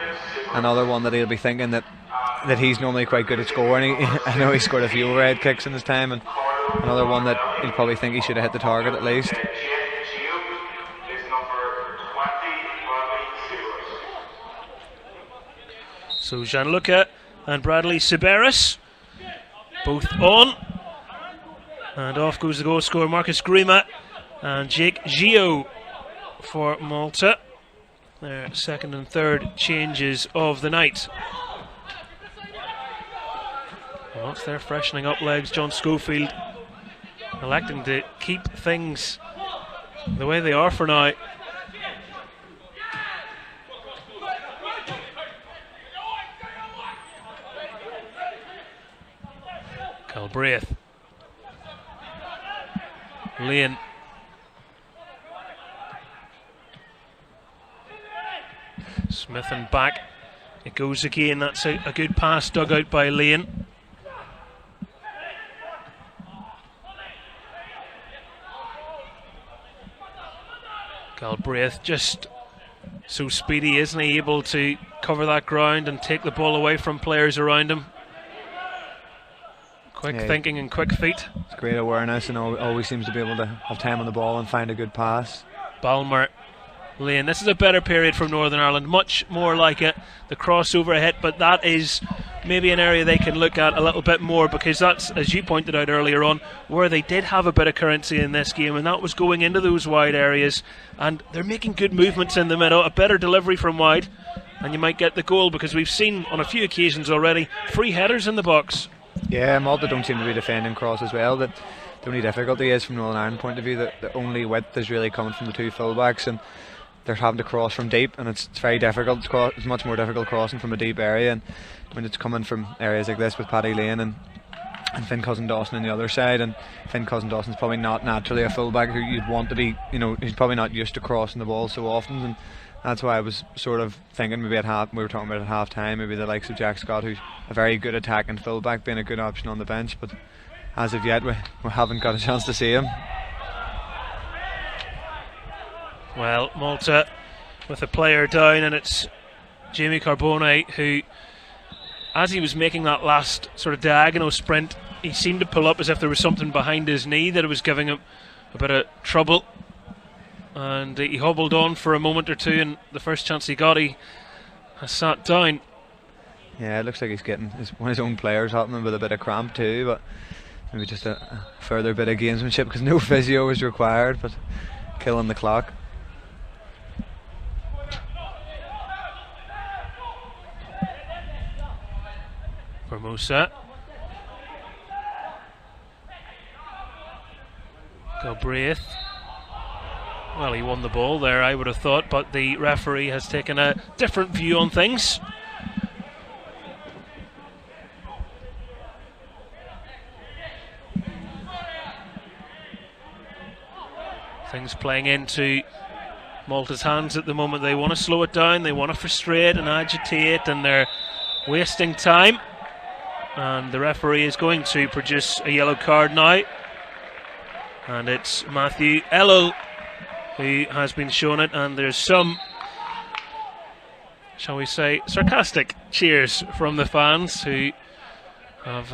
another one that he'll be thinking that he's normally quite good at scoring. I know he scored a few overhead kicks in his time, and another one that he'll probably think he should have hit the target at least. So Gianluca and Bradley Siberis both on, and off goes the goal scorer Marcus Grima and Jake Gio for Malta. Their second and third changes of the night. And once they're freshening up legs, John Schofield electing to keep things the way they are for now. Galbraith, Lane, Smith and back it goes again. That's a good pass dug out by Lane. Galbraith just so speedy, isn't he? Able to cover that ground and take the ball away from players around him. Quick thinking and quick feet. It's great awareness, and always seems to be able to have time on the ball and find a good pass. Balmer, Lane. This is a better period from Northern Ireland, much more like it. The crossover hit, but that is maybe an area they can look at a little bit more, because that's, as you pointed out earlier on, where they did have a bit of currency in this game, and that was going into those wide areas, and they're making good movements in the middle. A better delivery from wide, and you might get the goal, because we've seen on a few occasions already free headers in the box. Yeah, Malta don't seem to be defending cross as well. That the only difficulty is from Northern Ireland point of view that the only width is really coming from the 2 fullbacks, and they're having to cross from deep, and it's very difficult to cross. It's much more difficult crossing from a deep area, and when it's coming from areas like this with Paddy Lane and Finn Cousin Dawson on the other side, and Finn Cousin Dawson's probably not naturally a fullback who you'd want to be. He's probably not used to crossing the ball so often, and that's why I was sort of thinking maybe we were talking about at half time, maybe the likes of Jack Scott, who's a very good attacking fullback, being a good option on the bench, but as of yet we haven't got a chance to see him. Well, Malta with a player down, and it's Jamie Carbone who, as he was making that last sort of diagonal sprint, he seemed to pull up as if there was something behind his knee that was giving him a bit of trouble, and he hobbled on for a moment or two, and the first chance he got, he has sat down. Yeah, it looks like he's getting one of his own players helping him with a bit of cramp too, but maybe just a further bit of gamesmanship because no physio was required, but killing the clock. Formosa. Galbraith. Well, he won the ball there, I would have thought, but the referee has taken a different view on things. Things playing into Malta's hands at the moment. They want to slow it down, they want to frustrate and agitate, and they're wasting time. And the referee is going to produce a yellow card now. And it's Matthew Ellul who has been shown it, and there's some, shall we say, sarcastic cheers from the fans who have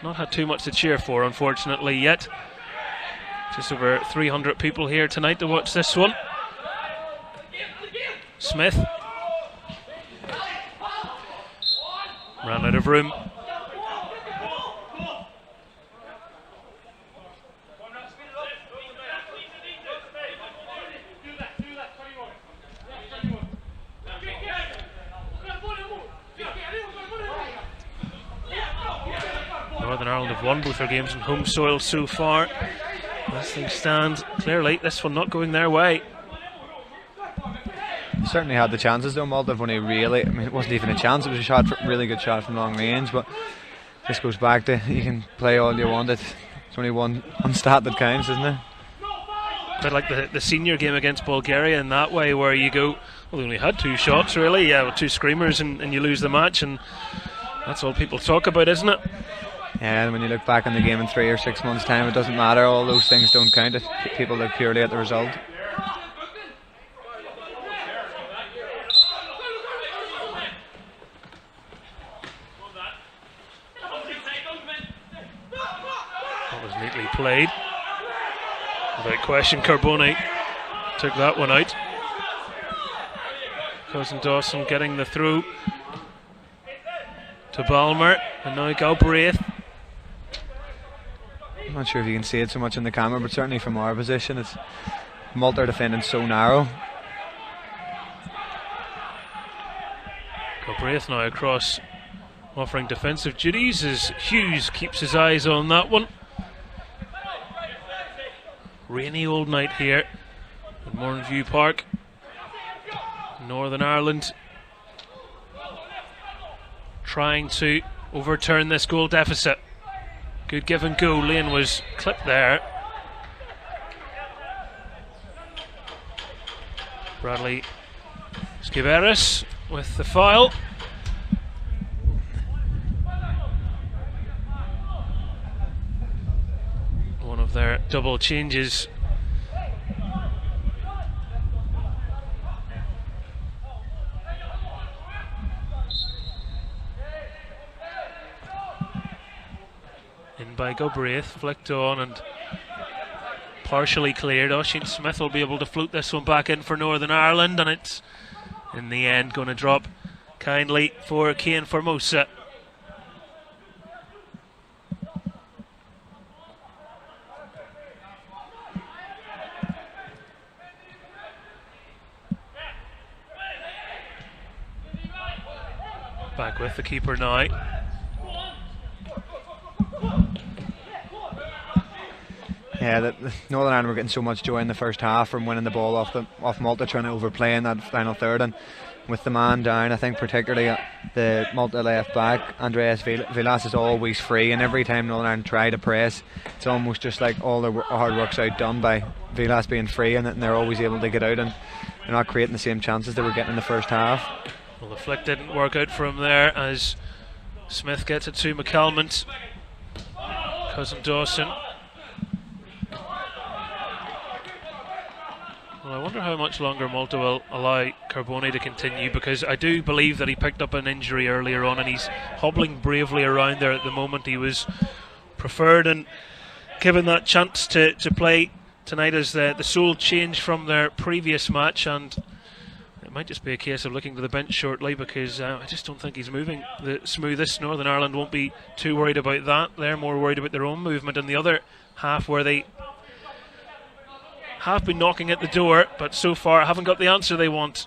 not had too much to cheer for, unfortunately, yet. Just over 300 people here tonight to watch this one. Smith ran out of room. Northern Ireland have won both their games on home soil so far. As things stand, clearly this one not going their way. Certainly had the chances though. Malta have only really, I mean, it wasn't even a chance, it was a shot, really good shot from long range, but this goes back to, you can play all you want, it's only one stat that counts, isn't it? A bit like the senior game against Bulgaria in that way, where you go, well, they only had 2 shots really, yeah, with 2 screamers, and you lose the match, and that's all people talk about, isn't it? Yeah, and when you look back on the game in 3 or 6 months' time, it doesn't matter, all those things don't count, people look purely at the result. That was neatly played. Without question, Carboni took that one out. Cousin Dawson getting the through to Balmer, and now Galbraith. I'm not sure if you can see it so much in the camera, but certainly from our position, it's Malta are defending so narrow. Galbraith now across, offering defensive duties as Hughes keeps his eyes on that one. Rainy old night here at Mourneview Park, Northern Ireland, trying to overturn this goal deficit. Good give and go. Lane was clipped there. Bradley Skiveris with the foul. One of their double changes. In by Galbraith, flicked on and partially cleared. Oisin Smith will be able to float this one back in for Northern Ireland, and it's in the end going to drop kindly for Cian Formosa. Back with the keeper now. Yeah, the Northern Ireland were getting so much joy in the first half from winning the ball off Malta, trying to overplay in that final third, and with the man down, I think particularly the Malta left back, Andreas Vilas, is always free, and every time Northern Ireland try to press, it's almost just like all their hard work's outdone by Vilas being free, and they're always able to get out, and they're not creating the same chances they were getting in the first half. Well, the flick didn't work out from there as Smith gets it to McCalmont. Cousin Dawson. Well, I wonder how much longer Malta will allow Carboni to continue, because I do believe that he picked up an injury earlier on and he's hobbling bravely around there at the moment. He was preferred and given that chance to play tonight as the sole change from their previous match, and it It might just be a case of looking to the bench shortly, because I just don't think he's moving the smoothest. Northern Ireland won't be too worried about that. They're more worried about their own movement in the other half, where they have been knocking at the door, but so far haven't got the answer they want.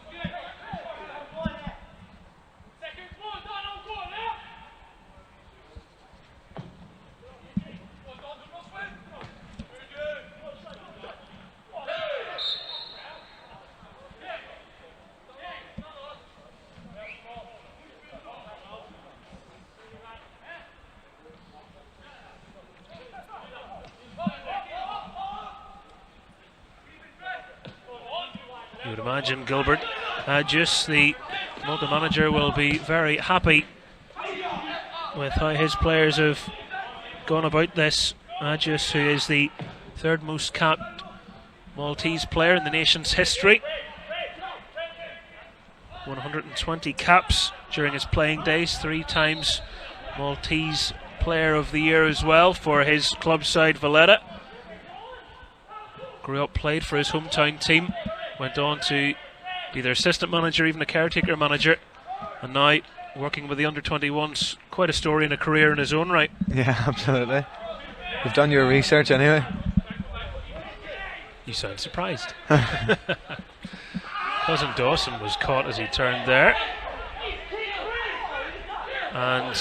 You would imagine Gilbert Adjus, the Malta manager, will be very happy with how his players have gone about this. Adjus, who is the third most capped Maltese player in the nation's history, 120 caps during his playing days, 3 times Maltese Player of the Year as well for his club side Valletta. Grew up, played for his hometown team, went on to be their assistant manager, even a caretaker manager, and now working with the under-21s. Quite a story and a career in his own right. Yeah, absolutely. You've done your research anyway. You sound surprised. Cousin Dawson was caught as he turned there. And,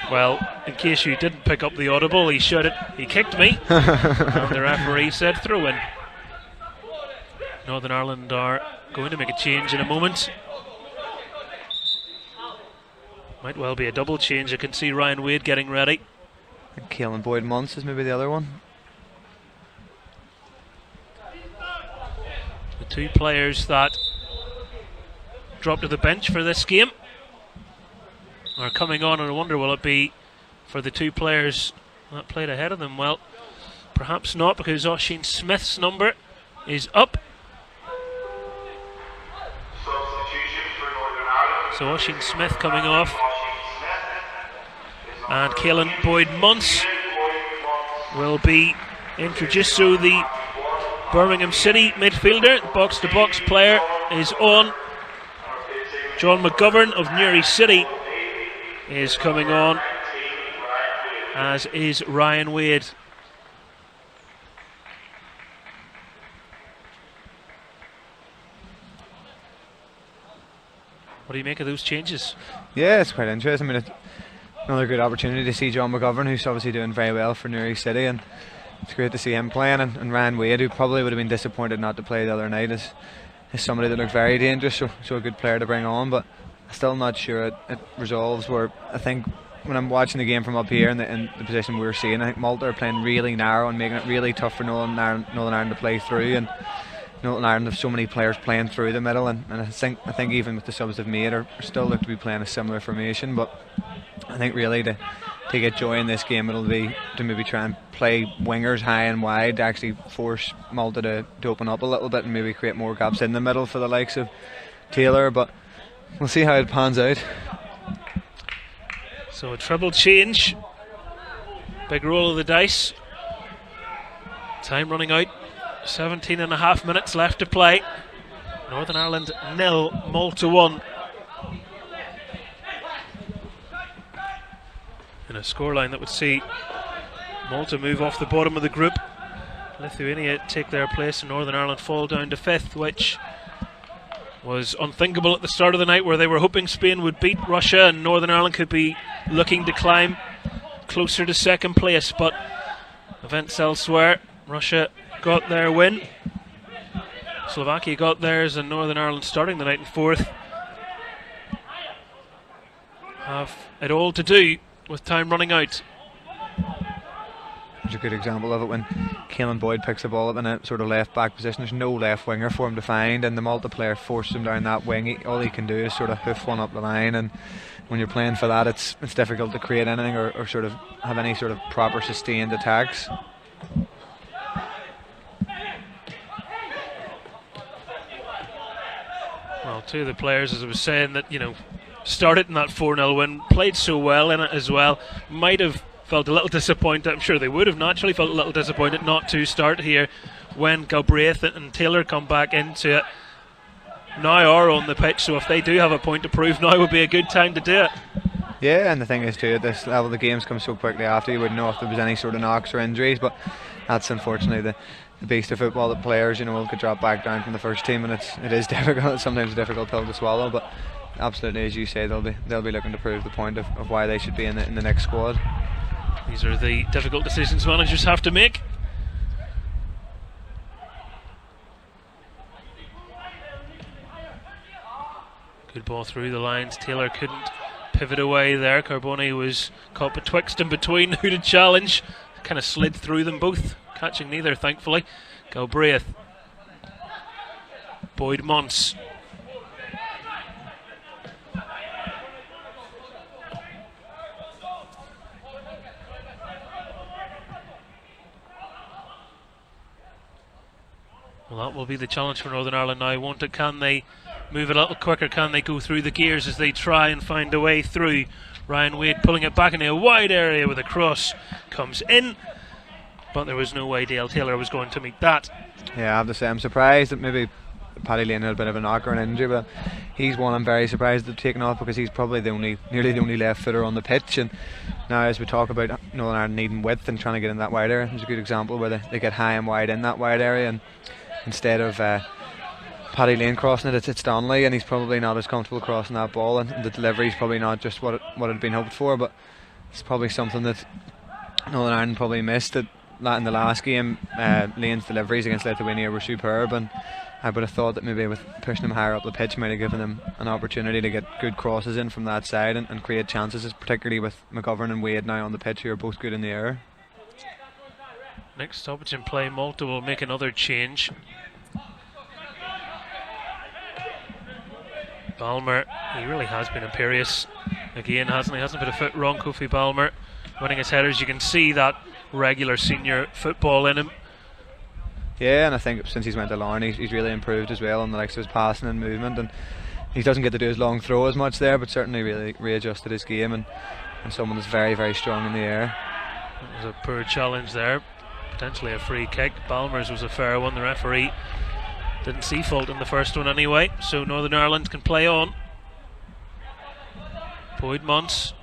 well, in case you didn't pick up the audible, he shouted, "He kicked me." And the referee said throw in. Northern Ireland are going to make a change in a moment. Might well be a double change. I can see Ryan Wade getting ready. And Caelan Boyd-Munce is maybe the other one. The 2 players that dropped to the bench for this game are coming on, and I wonder, will it be for the 2 players that played ahead of them? Well, perhaps not, because Oisin Smith's number is up. So Oisin Smith coming off, and Caelan Boyd-Munce will be introduced. So the Birmingham City midfielder, box-to-box player, is on. John McGovern of Newry City is coming on, as is Ryan Wade. What do you make of those changes? Yeah, it's quite interesting. I mean, it's another good opportunity to see John McGovern, who's obviously doing very well for Newry City, and it's great to see him playing. And Ryan Wade, who probably would have been disappointed not to play the other night, is somebody that looked very dangerous, so a good player to bring on. But I'm still not sure it resolves. Where I think when I'm watching the game from up here in the position we were seeing, I think Malta are playing really narrow and making it really tough for Northern Ireland to play through. And Northern Ireland have so many players playing through the middle, and I think even with the subs they've made are still look to be playing a similar formation. But I think really to get joy in this game, it'll be to maybe try and play wingers high and wide to actually force Malta to open up a little bit and maybe create more gaps in the middle for the likes of Taylor. But we'll see how it pans out. So a treble change, big roll of the dice. Time running out. 17.5 minutes left to play. Northern Ireland 0, Malta 1. In a scoreline that would see Malta move off the bottom of the group, Lithuania take their place, and Northern Ireland fall down to 5th, which was unthinkable at the start of the night, where they were hoping Spain would beat Russia and Northern Ireland could be looking to climb closer to 2nd place. But events elsewhere, Russia got their win, Slovakia got theirs, and Northern Ireland, starting the night in 4th, have it all to do with time running out. There's a good example of it when Caelan Boyd picks the ball up in a sort of left back position. There's no left winger for him to find, and the Malta player forces him down that wing. All he can do is sort of hoof one up the line, and when you're playing for that, it's difficult to create anything or sort of have any sort of proper sustained attacks. Well, 2 of the players, as I was saying, that started in that 4-0 win, played so well in it as well, might have felt a little disappointed. I'm sure they would have naturally felt a little disappointed not to start here when Galbraith and Taylor come back into it. now are on the pitch, so if they do have a point to prove, now would be a good time to do it. Yeah, and the thing is too, at this level the games come so quickly after, you wouldn't know if there was any sort of knocks or injuries, but that's unfortunately the beast of football, that players, you know, could drop back down from the first team, and it is difficult. It's sometimes a difficult pill to swallow, but absolutely, as you say, they'll be looking to prove the point of why they should be in the next squad. These are the difficult decisions managers have to make. Good ball through the lines. Taylor couldn't pivot away there. Carboni was caught betwixt and between who to challenge. Kind of slid through them both, catching neither, thankfully. Galbraith. Boyd Mons. Well, that will be the challenge for Northern Ireland now, won't it? Can they move a little quicker? Can they go through the gears as they try and find a way through? Ryan Wade pulling it back into a wide area with a cross. Comes in, but there was no way Dale Taylor was going to meet that. Yeah, I have to say I'm surprised that maybe Paddy Lane had a bit of a knock or an injury, but he's one I'm very surprised they've taken off, because he's probably nearly the only left footer on the pitch. And now, as we talk about Northern Ireland needing width and trying to get in that wide area, there's a good example where they get high and wide in that wide area, and instead of Paddy Lane crossing it, it's Donnelly, and he's probably not as comfortable crossing that ball, and the delivery's probably not just what had been hoped for, but it's probably something that Northern Ireland probably missed in the last game. Lane's deliveries against Lithuania were superb, and I would have thought that maybe with pushing them higher up the pitch might have given them an opportunity to get good crosses in from that side and create chances, particularly with McGovern and Wade now on the pitch, who are both good in the air. Next stoppage in play, Malta will make another change. Balmer, he really has been imperious again, hasn't he? Hasn't put a foot wrong, Kofi Balmer. Winning his headers, you can see that regular senior football in him. Yeah, and I think since he's went to Larne, he's really improved as well on the likes of his passing and movement, and he doesn't get to do his long throw as much there, but certainly really readjusted his game, and someone that's very, very strong in the air. It was a poor challenge there, potentially a free kick. Balmer's was a fair one. The referee didn't see fault in the first one anyway, so Northern Ireland can play on. Boyd Mons.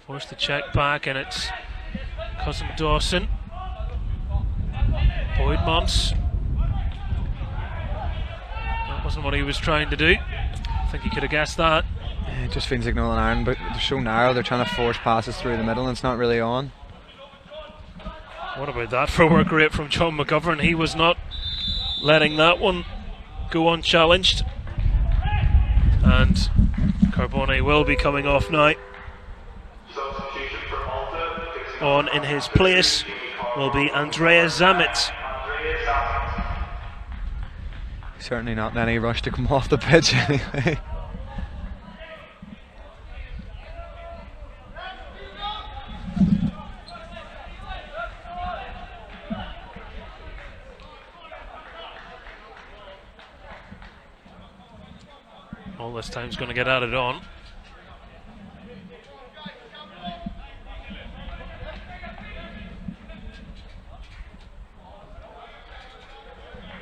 Forced the check back, and it's Cousin Dawson. Boyd Mons. That wasn't what he was trying to do. I think he could have guessed that. It just feels like Northern Ireland, but they're so narrow, they're trying to force passes through the middle, and it's not really on. What about that for work rate from John McGovern? He was not letting that one go unchallenged. And Carboni will be coming off now. Substitution for Malta. On in his place will be Andrea Zamet. Certainly not in any rush to come off the pitch anyway. All this time's going to get added on.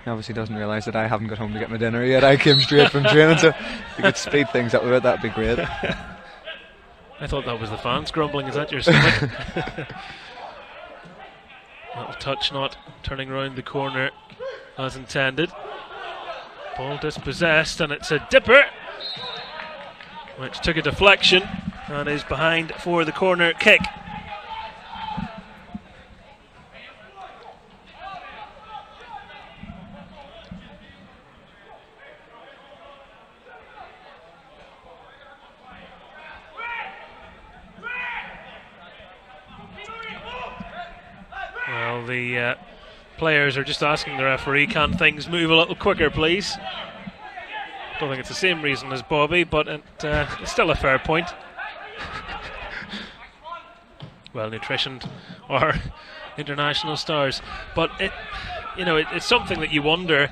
He obviously doesn't realise that I haven't got home to get my dinner yet. I came straight from training, so if you could speed things up a bit, that'd be great. I thought that was the fans grumbling. Is that your stomach? Little touch not turning round the corner as intended. Ball dispossessed, and it's a dipper, which took a deflection and is behind for the corner kick. Well, the players are just asking the referee, can things move a little quicker, please? Don't think it's the same reason as Bobby, but it's still a fair point. Well nutritioned are international stars, but it's something that you wonder,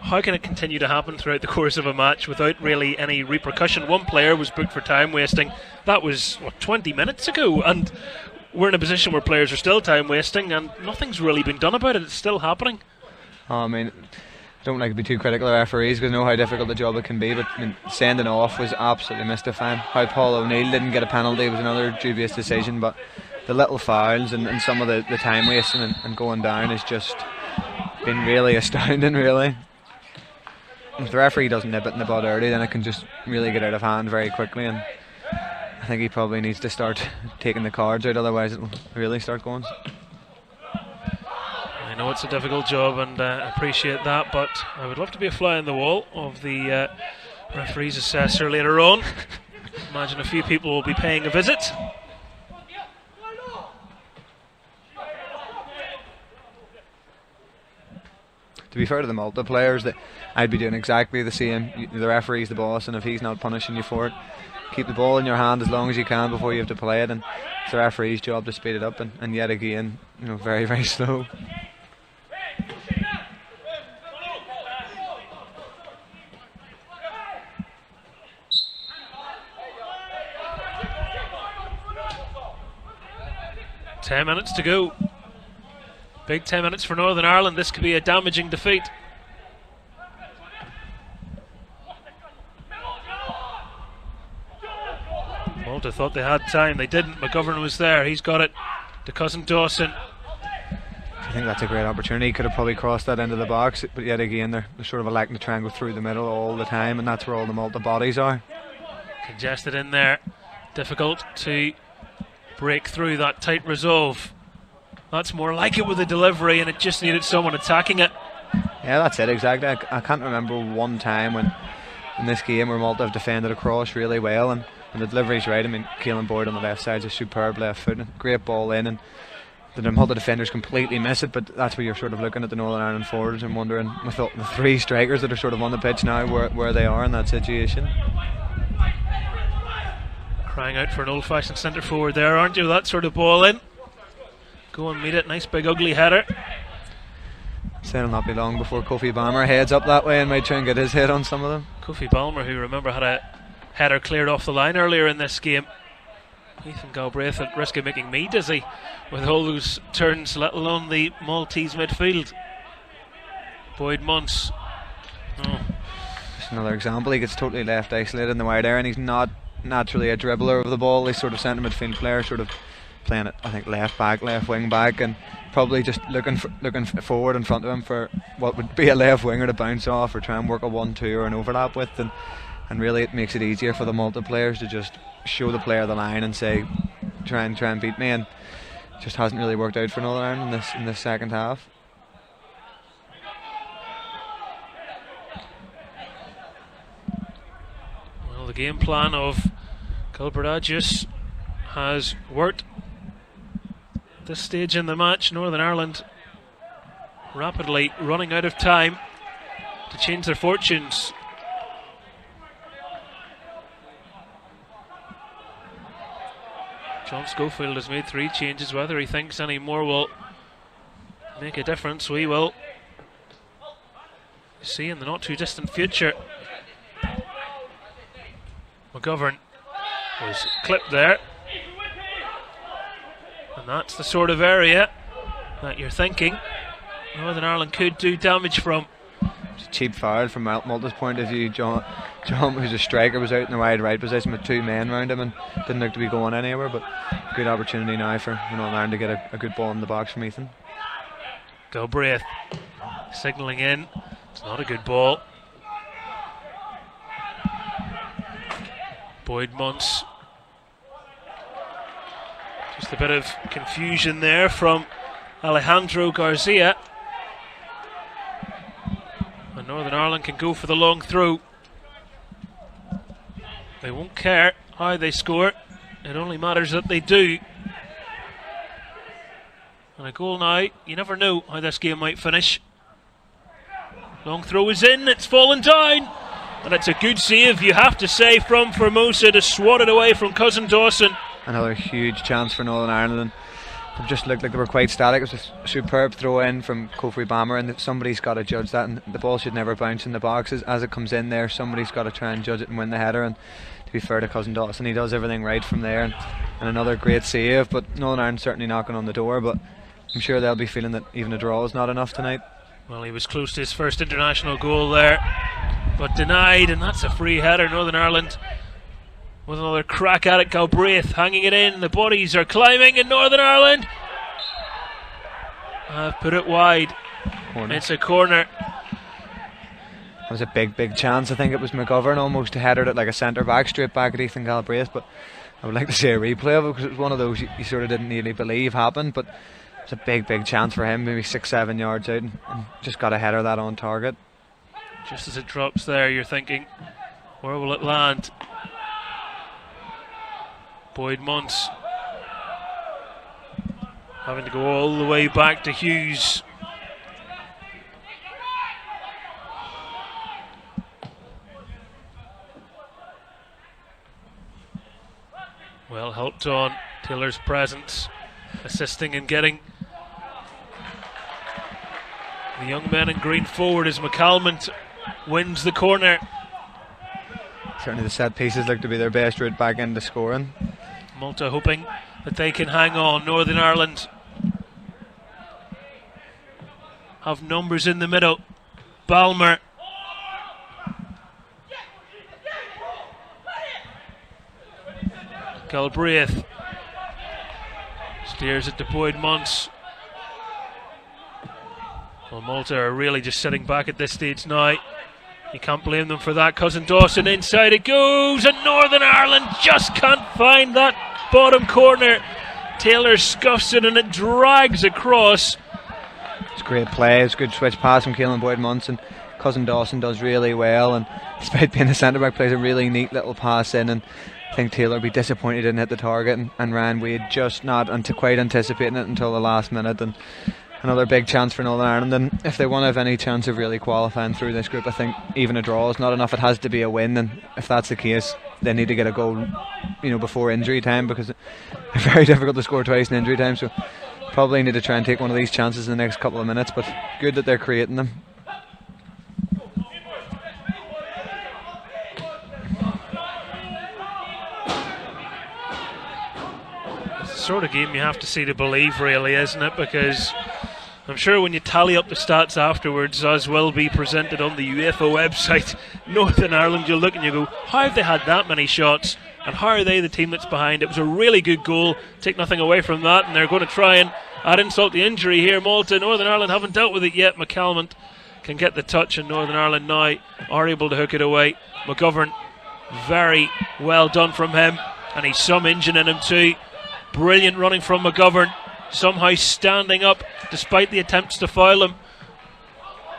how can it continue to happen throughout the course of a match without really any repercussion? One player was booked for time wasting. That was 20 minutes ago, and we're in a position where players are still time wasting and nothing's really been done about it. It's still happening. I mean, I don't like to be too critical of referees because I know how difficult the job it can be, but I mean, sending off was absolutely mystifying. How Paul O'Neill didn't get a penalty was another dubious decision, but the little fouls and some of the time wasting and going down has just been really astounding, really. If the referee doesn't nip it in the bud early, then it can just really get out of hand very quickly, and I think he probably needs to start taking the cards out, otherwise it'll really start going. I know it's a difficult job and appreciate that, but I would love to be a fly on the wall of the referee's assessor later on. Imagine a few people will be paying a visit. To be fair to the Malta players, that I'd be doing exactly the same. The referee's the boss, and if he's not punishing you for it, keep the ball in your hand as long as you can before you have to play it, and it's the referee's job to speed it up, and yet again, very, very slow. Ten minutes to go. Big 10 minutes for Northern Ireland. This could be a damaging defeat. Malta thought they had time. They didn't. McGovern was there. He's got it to Cousin Dawson. I think that's a great opportunity. He could have probably crossed that into the box, but yet again they're sort of electing to try and go through the middle all the time, and that's where all the Malta bodies are. Congested in there. Difficult to break through that tight resolve. That's more like it with the delivery, and it just needed someone attacking it. Yeah, that's it, exactly. I can't remember one time when in this game where Malta have defended across really well, and the delivery's right. I mean, Keelan Boyd on the left side is a superb left foot, and great ball in, and the Malta defenders completely miss it, but that's where you're sort of looking at the Northern Ireland forwards and wondering, with the three strikers that are sort of on the pitch now, where they are in that situation. Crying out for an old-fashioned centre forward there, aren't you? That sort of ball in. Go and meet it. Nice big ugly header. So it'll not be long before Kofi Balmer heads up that way and might try and get his head on some of them. Kofi Balmer, who remember had a header cleared off the line earlier in this game. Ethan Galbraith at risk of making me dizzy with all those turns, let alone the Maltese midfield. Boyd Munce. Just another example. He gets totally left isolated in the wide area, and he's not naturally a dribbler of the ball. He's sort of centre midfield player, sort of playing it, I think, left back, left wing back, and probably just looking forward in front of him for what would be a left winger to bounce off or try and work a 1-2 or an overlap with, and really it makes it easier for the Malta players to just show the player the line and say try and beat me, and it just hasn't really worked out for Northern Ireland in this second half. Well, the game plan of Gilbertagius has worked. This stage in the match, Northern Ireland rapidly running out of time to change their fortunes. John Schofield has made 3 changes. Whether he thinks any more will make a difference, we will see in the not too distant future. McGovern was clipped there. And that's the sort of area that you're thinking Northern Ireland could do damage from. It's a cheap foul from Malta's point of view. John, who's a striker, was out in the wide right position with 2 men around him and didn't look to be going anywhere, but good opportunity now for Northern Ireland to get a good ball in the box from Ethan. Galbraith signalling in. It's not a good ball. Boyd Munce. Just a bit of confusion there from Alejandro Garcia. And Northern Ireland can go for the long throw. They won't care how they score. It only matters that they do. And a goal now, you never know how this game might finish. Long throw is in, it's fallen down. And it's a good save, you have to say, from Formosa to swat it away from Cousin Dawson. Another huge chance for Northern Ireland, and it just looked like they were quite static. It was a superb throw in from Kofi Balmer, and somebody's got to judge that, and the ball should never bounce in the boxes. As it comes in there, somebody's got to try and judge it and win the header, and to be fair to Cousin Dawson, he does everything right from there, and and another great save. But Northern Ireland certainly knocking on the door, but I'm sure they'll be feeling that even a draw is not enough tonight. Well, he was close to his first international goal there, but denied, and that's a free header. Northern Ireland with another crack at it. Galbraith hanging it in. The bodies are climbing, and Northern Ireland have put it wide. Corner. It's a corner. That was a big chance. I think it was McGovern almost headed it like a centre back straight back at Ethan Galbraith, but I would like to see a replay of it because it was one of those you sort of didn't really believe happened, but it's a big chance for him, maybe 6-7 yards out, and just got a header that on target. Just as it drops there, you're thinking, where will it land? Boyd Muntz having to go all the way back to Hughes. Well helped on. Taylor's presence assisting in getting the young men in green forward as McCalmont wins the corner. Certainly the set pieces look to be their best route back into scoring. Malta hoping that they can hang on. Northern Ireland have numbers in the middle. Balmer. Galbraith steers it to Boyd Muntz. Well, Malta are really just sitting back at this stage now. You can't blame them for that. Cousin Dawson, inside it goes, and Northern Ireland just can't find that bottom corner. Taylor scuffs it and it drags across. It's great play, it's a good switch pass from Keelan Boyd Muntz, and Cousin Dawson does really well, and despite being a centre back, plays a really neat little pass in, and I think Taylor would be disappointed he didn't hit the target, and Ryan Wade just not quite anticipating it until the last minute. And another big chance for Northern Ireland, and if they want to have any chance of really qualifying through this group, I think even a draw is not enough. It has to be a win, and if that's the case, they need to get a goal, before injury time, because it's very difficult to score twice in injury time. So probably need to try and take one of these chances in the next couple of minutes, but good that they're creating them. Sort of game you have to see to believe, really, isn't it? Because I'm sure when you tally up the stats afterwards, as will be presented on the UEFA website, Northern Ireland, you'll look and you go, how have they had that many shots, and how are they the team that's behind? It was a really good goal, take nothing away from that, and they're going to try and add insult to injury here. Malta, Northern Ireland haven't dealt with it yet. McCalmont can get the touch, and Northern Ireland now are able to hook it away. McGovern, very well done from him, and he's some engine in him too. Brilliant running from McGovern, somehow standing up despite the attempts to foul him.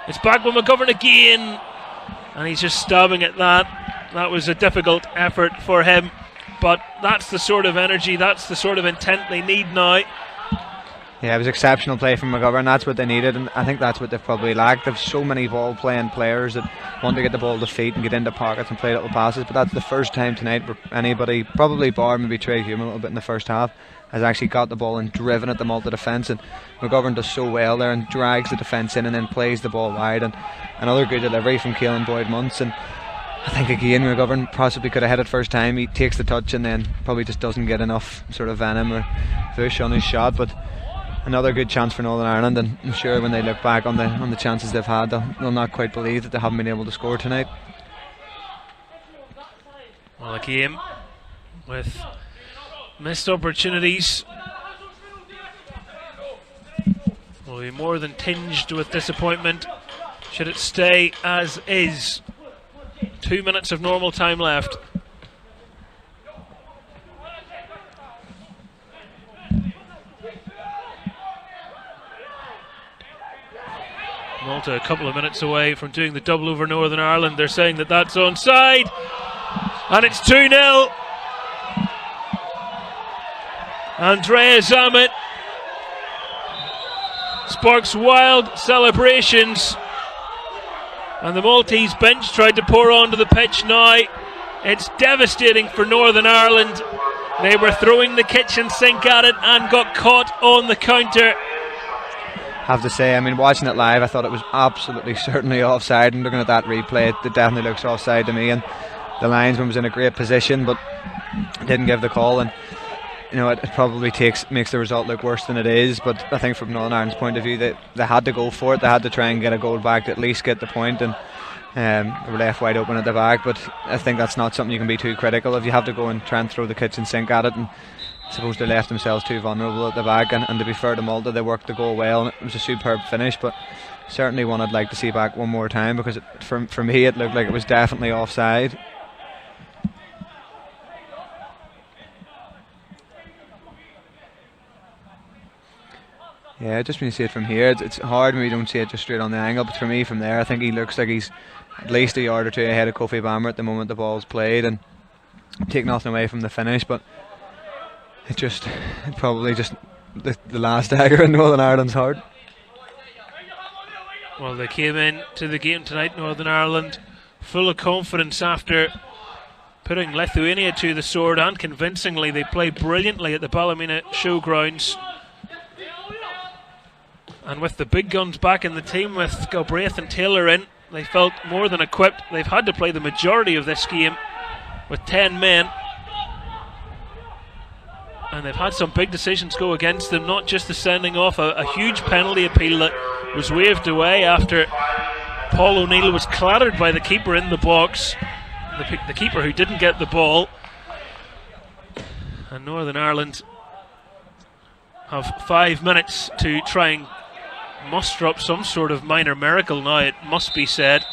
It's back with McGovern again, and he's just stabbing at that. That was a difficult effort for him, but that's the sort of energy, that's the sort of intent they need now. Yeah, it was exceptional play from McGovern. That's what they needed, and I think that's what they've probably lacked. They've so many ball-playing players that want to get the ball to feet and get into pockets and play little passes, but that's the first time tonight where anybody, probably bar maybe Trey Hume a little bit in the first half, has actually got the ball and driven at the Malta defence, and McGovern does so well there and drags the defence in and then plays the ball wide, and another good delivery from Keelan Boyd Muntz. And I think again McGovern possibly could have hit it first time. He takes the touch and then probably just doesn't get enough sort of venom or push on his shot, but another good chance for Northern Ireland, and I'm sure when they look back on the chances they've had, they'll not quite believe that they haven't been able to score tonight. Well, a game with missed opportunities will be more than tinged with disappointment should it stay as is. 2 minutes of normal time left. Malta a couple of minutes away from doing the double over Northern Ireland. They're saying that that's onside, and it's 2-0. Andrea Zamet sparks wild celebrations, and the Maltese bench tried to pour onto the pitch now. It's devastating for Northern Ireland. They were throwing the kitchen sink at it and got caught on the counter. Have to say, I mean, watching it live, I thought it was absolutely certainly offside, and looking at that replay, it definitely looks offside to me, and the linesman was in a great position but didn't give the call. And you know, it probably makes the result look worse than it is. But I think from Northern Ireland's point of view, they had to go for it. They had to try and get a goal back to at least get the point, and they were left wide open at the back. But I think that's not something you can be too critical of. You have to go and try and throw the kitchen sink at it, and I suppose they left themselves too vulnerable at the back. And to be fair to Malta, they worked the goal well, and it was a superb finish. But certainly one I'd like to see back one more time, because for me it looked like it was definitely offside. Yeah, just when you see it from here, it's hard when we don't see it just straight on the angle. But for me, from there, I think he looks like he's at least a yard or two ahead of Kofi Bammer at the moment the ball's played, and take nothing away from the finish, but it probably just the last dagger in Northern Ireland's heart. Well, they came in to the game tonight, Northern Ireland, full of confidence after putting Lithuania to the sword, and convincingly. They played brilliantly at the Ballymena Showgrounds. And with the big guns back in the team, with Galbraith and Taylor in, they felt more than equipped. They've had to play the majority of this game with 10 men. And they've had some big decisions go against them, not just the sending off a huge penalty appeal that was waved away after Paul O'Neill was clattered by the keeper in the box. The keeper who didn't get the ball. And Northern Ireland have 5 minutes to try and muster up some sort of minor miracle now, it must be said.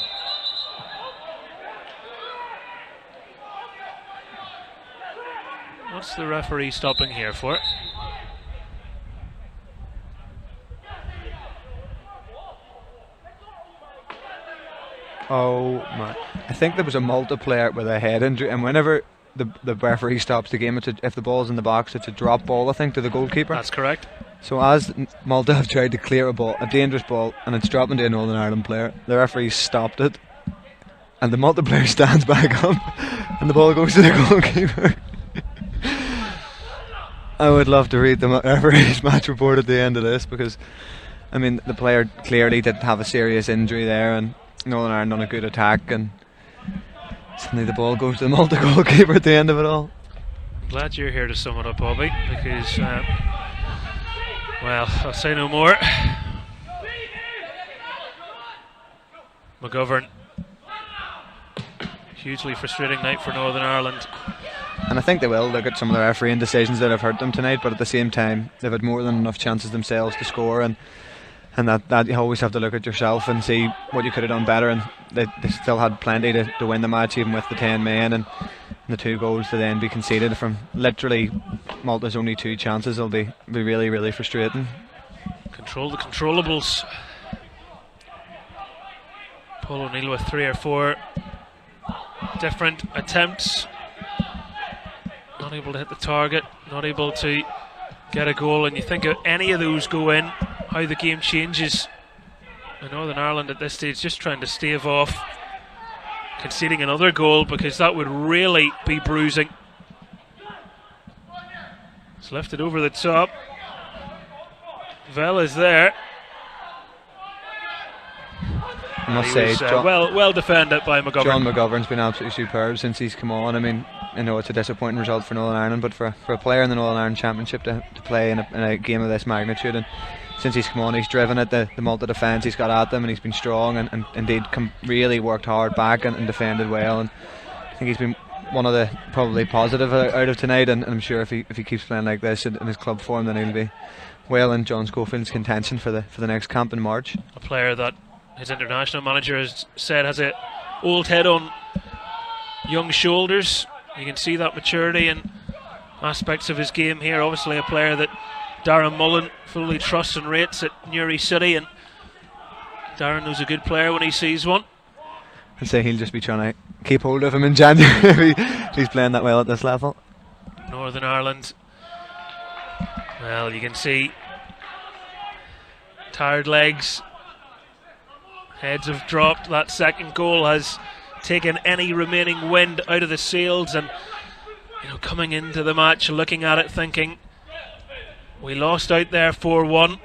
What's the referee stopping here for? Oh my! I think there was a Malta player with a head injury, and whenever the referee stops the game, if the ball's in the box, it's a drop ball, I think, to the goalkeeper. That's correct. So as Malta have tried to clear a dangerous ball, and it's dropping to a Northern Ireland player, the referee stopped it, and the Malta player stands back up, and the ball goes to the goalkeeper. I would love to read the referee's match report at the end of this, because I mean, the player clearly did have a serious injury there, and Northern Ireland on a good attack, and suddenly the ball goes to the Malta goalkeeper at the end of it all. I'm glad you're here to sum it up, Bobby, because well, I'll say no more. McGovern, hugely frustrating night for Northern Ireland. And I think they will look at some of the refereeing decisions that have hurt them tonight, but at the same time they've had more than enough chances themselves to score, and that you always have to look at yourself and see what you could have done better, and they still had plenty to win the match, even with the 10 men and the 2 goals to then be conceded from literally Malta's only 2 chances. It'll be really, really frustrating. Control the controllables. Paul O'Neill with 3 or 4 different attempts, not able to hit the target, not able to get a goal, and you think if any of those go in, how the game changes. And Northern Ireland at this stage just trying to stave off conceding another goal, because that would really be bruising. It's lifted over the top. Vell is there. I must say, well defended by McGovern. John McGovern's been absolutely superb since he's come on. I mean, I know it's a disappointing result for Northern Ireland, but for a player in the Northern Ireland Championship to play in a game of this magnitude, and since he's come on, he's driven at the Malta defence, he's got at them, and he's been strong, and indeed really worked hard back and defended well. And I think he's been one of the probably positive out of tonight, and I'm sure if he keeps playing like this in his club form, then he'll be well in John Schofield's contention for the next camp in March. A player that his international manager has said has an old head on young shoulders. You can see that maturity in aspects of his game here. Obviously a player that Darren Mullen fully trusts and rates at Newry City, and Darren knows a good player when he sees one. I'd say he'll just be trying to keep hold of him in January if he's playing that well at this level. Northern Ireland, well, you can see tired legs, heads have dropped. That second goal has taken any remaining wind out of the sails, and coming into the match looking at it thinking, we lost out there 4-1,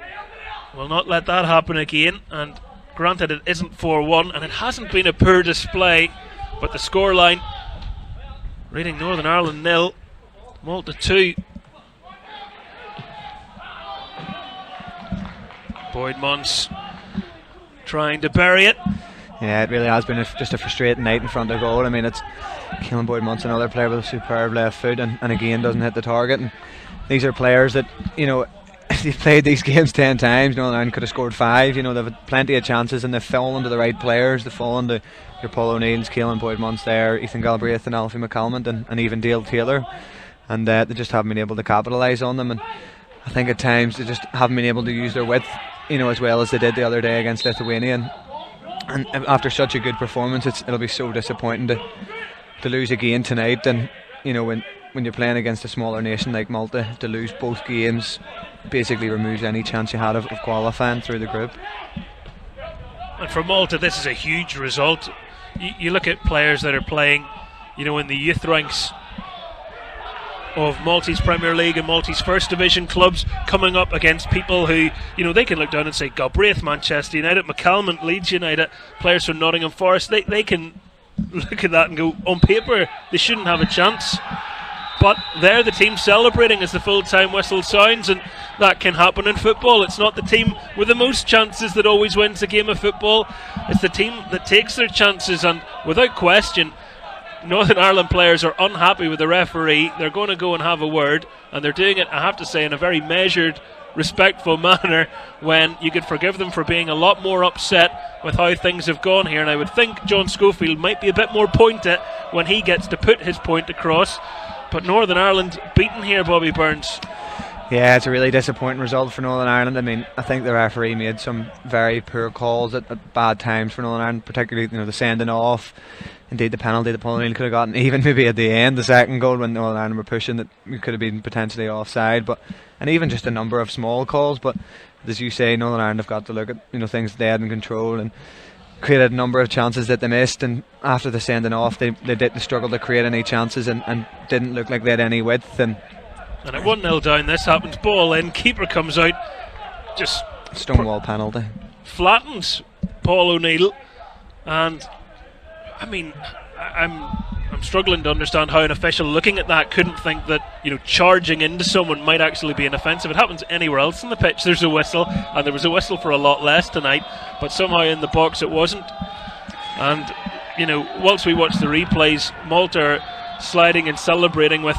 we'll not let that happen again. And granted, it isn't 4-1 and it hasn't been a poor display, but the scoreline reading Northern Ireland 0, Malta 2. Boyd Munce trying to bury it. Yeah, it really has been just a frustrating night in front of goal. I mean, it's Keelan Boyd Munce, another player with a superb left foot, and again doesn't hit the target. And these are players that, you know, they've played these games 10 times. Northern Ireland could have scored 5. You know, they've had plenty of chances and they've fallen to the right players. They've fallen to your Paul O'Neill's, Keelan Boyd Munce there, Ethan Galbraith and Alfie McCalmont, and even Dale Taylor. And they just haven't been able to capitalise on them. And I think at times they just haven't been able to use their width, you know, as well as they did the other day against Lithuania. And after such a good performance, it'll be so disappointing to lose again tonight. And you know, when you're playing against a smaller nation like Malta, to lose both games basically removes any chance you had of qualifying through the group. And for Malta, this is a huge result. You look at players that are playing, you know, in the youth ranks of Maltese Premier League and Maltese First Division clubs, coming up against people who, you know, they can look down and say Galbraith, Manchester United, McCalmont, Leeds United, players from Nottingham Forest. They can look at that and go, on paper they shouldn't have a chance, but they're the team celebrating as the full-time whistle sounds, and that can happen in football. It's not the team with the most chances that always wins a game of football. It's the team that takes their chances, and without question Northern Ireland players are unhappy with the referee. They're going to go and have a word, and they're doing it, I have to say, in a very measured, respectful manner, when you could forgive them for being a lot more upset with how things have gone here. And I would think John Schofield might be a bit more pointed when he gets to put his point across. But Northern Ireland beaten here, Bobby Burns. Yeah, it's a really disappointing result for Northern Ireland. I mean, I think the referee made some very poor calls at bad times for Northern Ireland, particularly, you know, the sending off. Indeed, the penalty that Paul O'Neill could have gotten, even maybe at the end, the second goal when Northern Ireland were pushing, that we could have been potentially offside. But and even just a number of small calls. But as you say, Northern Ireland have got to look at, you know, things they had in control and created a number of chances that they missed. And after the sending off, they struggled to create any chances and didn't look like they had any width. And at 1-0 down, this happens. Ball in, keeper comes out, just stonewall penalty, flattens Paul O'Neill. And I mean, I'm struggling to understand how an official looking at that couldn't think that, you know, charging into someone might actually be an offence. If it happens anywhere else in the pitch, there's a whistle, and there was a whistle for a lot less tonight, but somehow in the box it wasn't. And, you know, whilst we watch the replays, Malta are sliding and celebrating with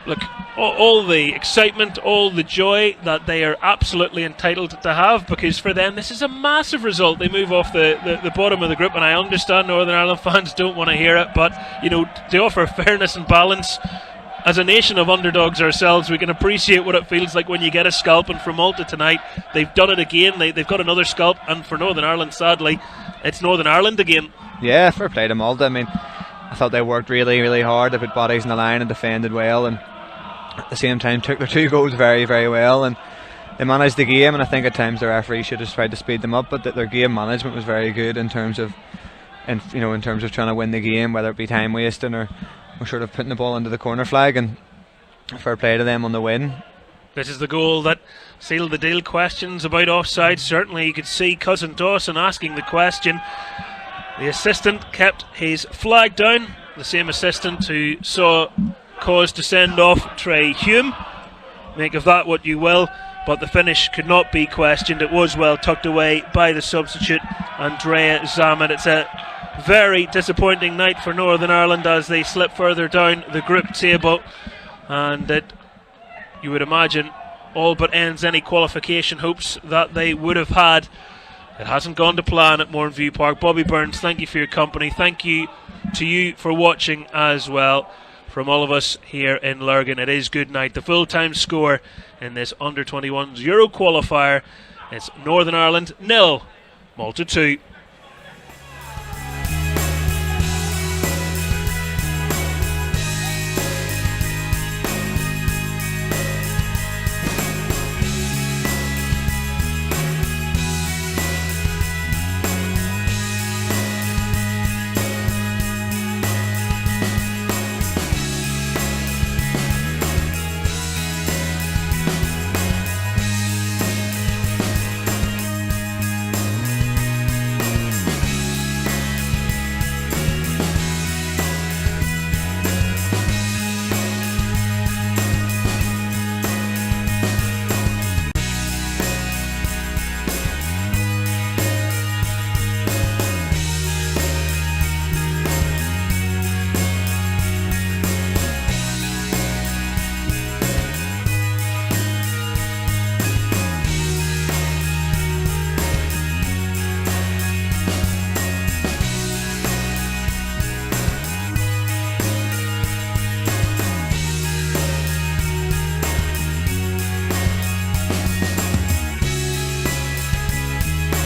look, all the excitement, all the joy that they are absolutely entitled to have, because for them this is a massive result. They move off the bottom of the group, and I understand Northern Ireland fans don't want to hear it, but, you know, to offer fairness and balance, as a nation of underdogs ourselves, we can appreciate what it feels like when you get a scalp. And for Malta tonight, they've done it again. They've got another scalp, and for Northern Ireland, sadly, it's Northern Ireland again. Yeah, fair play to Malta. I mean, I thought they worked really, really hard. They put bodies in the line and defended well, and at the same time took their 2 goals very, very well, and they managed the game. And I think at times the referee should have tried to speed them up, but their game management was very good in terms of, in terms of trying to win the game, whether it be time wasting or sort of putting the ball into the corner flag. And fair play to them on the win. This is the goal that sealed the deal. Questions about offside, certainly you could see Cousin Dawson asking the question. The assistant kept his flag down, the same assistant who saw cause to send off Trey Hume. Make of that what you will, but the finish could not be questioned. It was well tucked away by the substitute, Andrea Zamet. It's a very disappointing night for Northern Ireland as they slip further down the group table, and it, you would imagine, all but ends any qualification hopes that they would have had. It hasn't gone to plan at Mourneview Park. Bobby Burns, thank you for your company. Thank you to you for watching as well. From all of us here in Lurgan, it is good night. The full-time score in this under-21s Euro qualifier, it's Northern Ireland 0, Malta 2.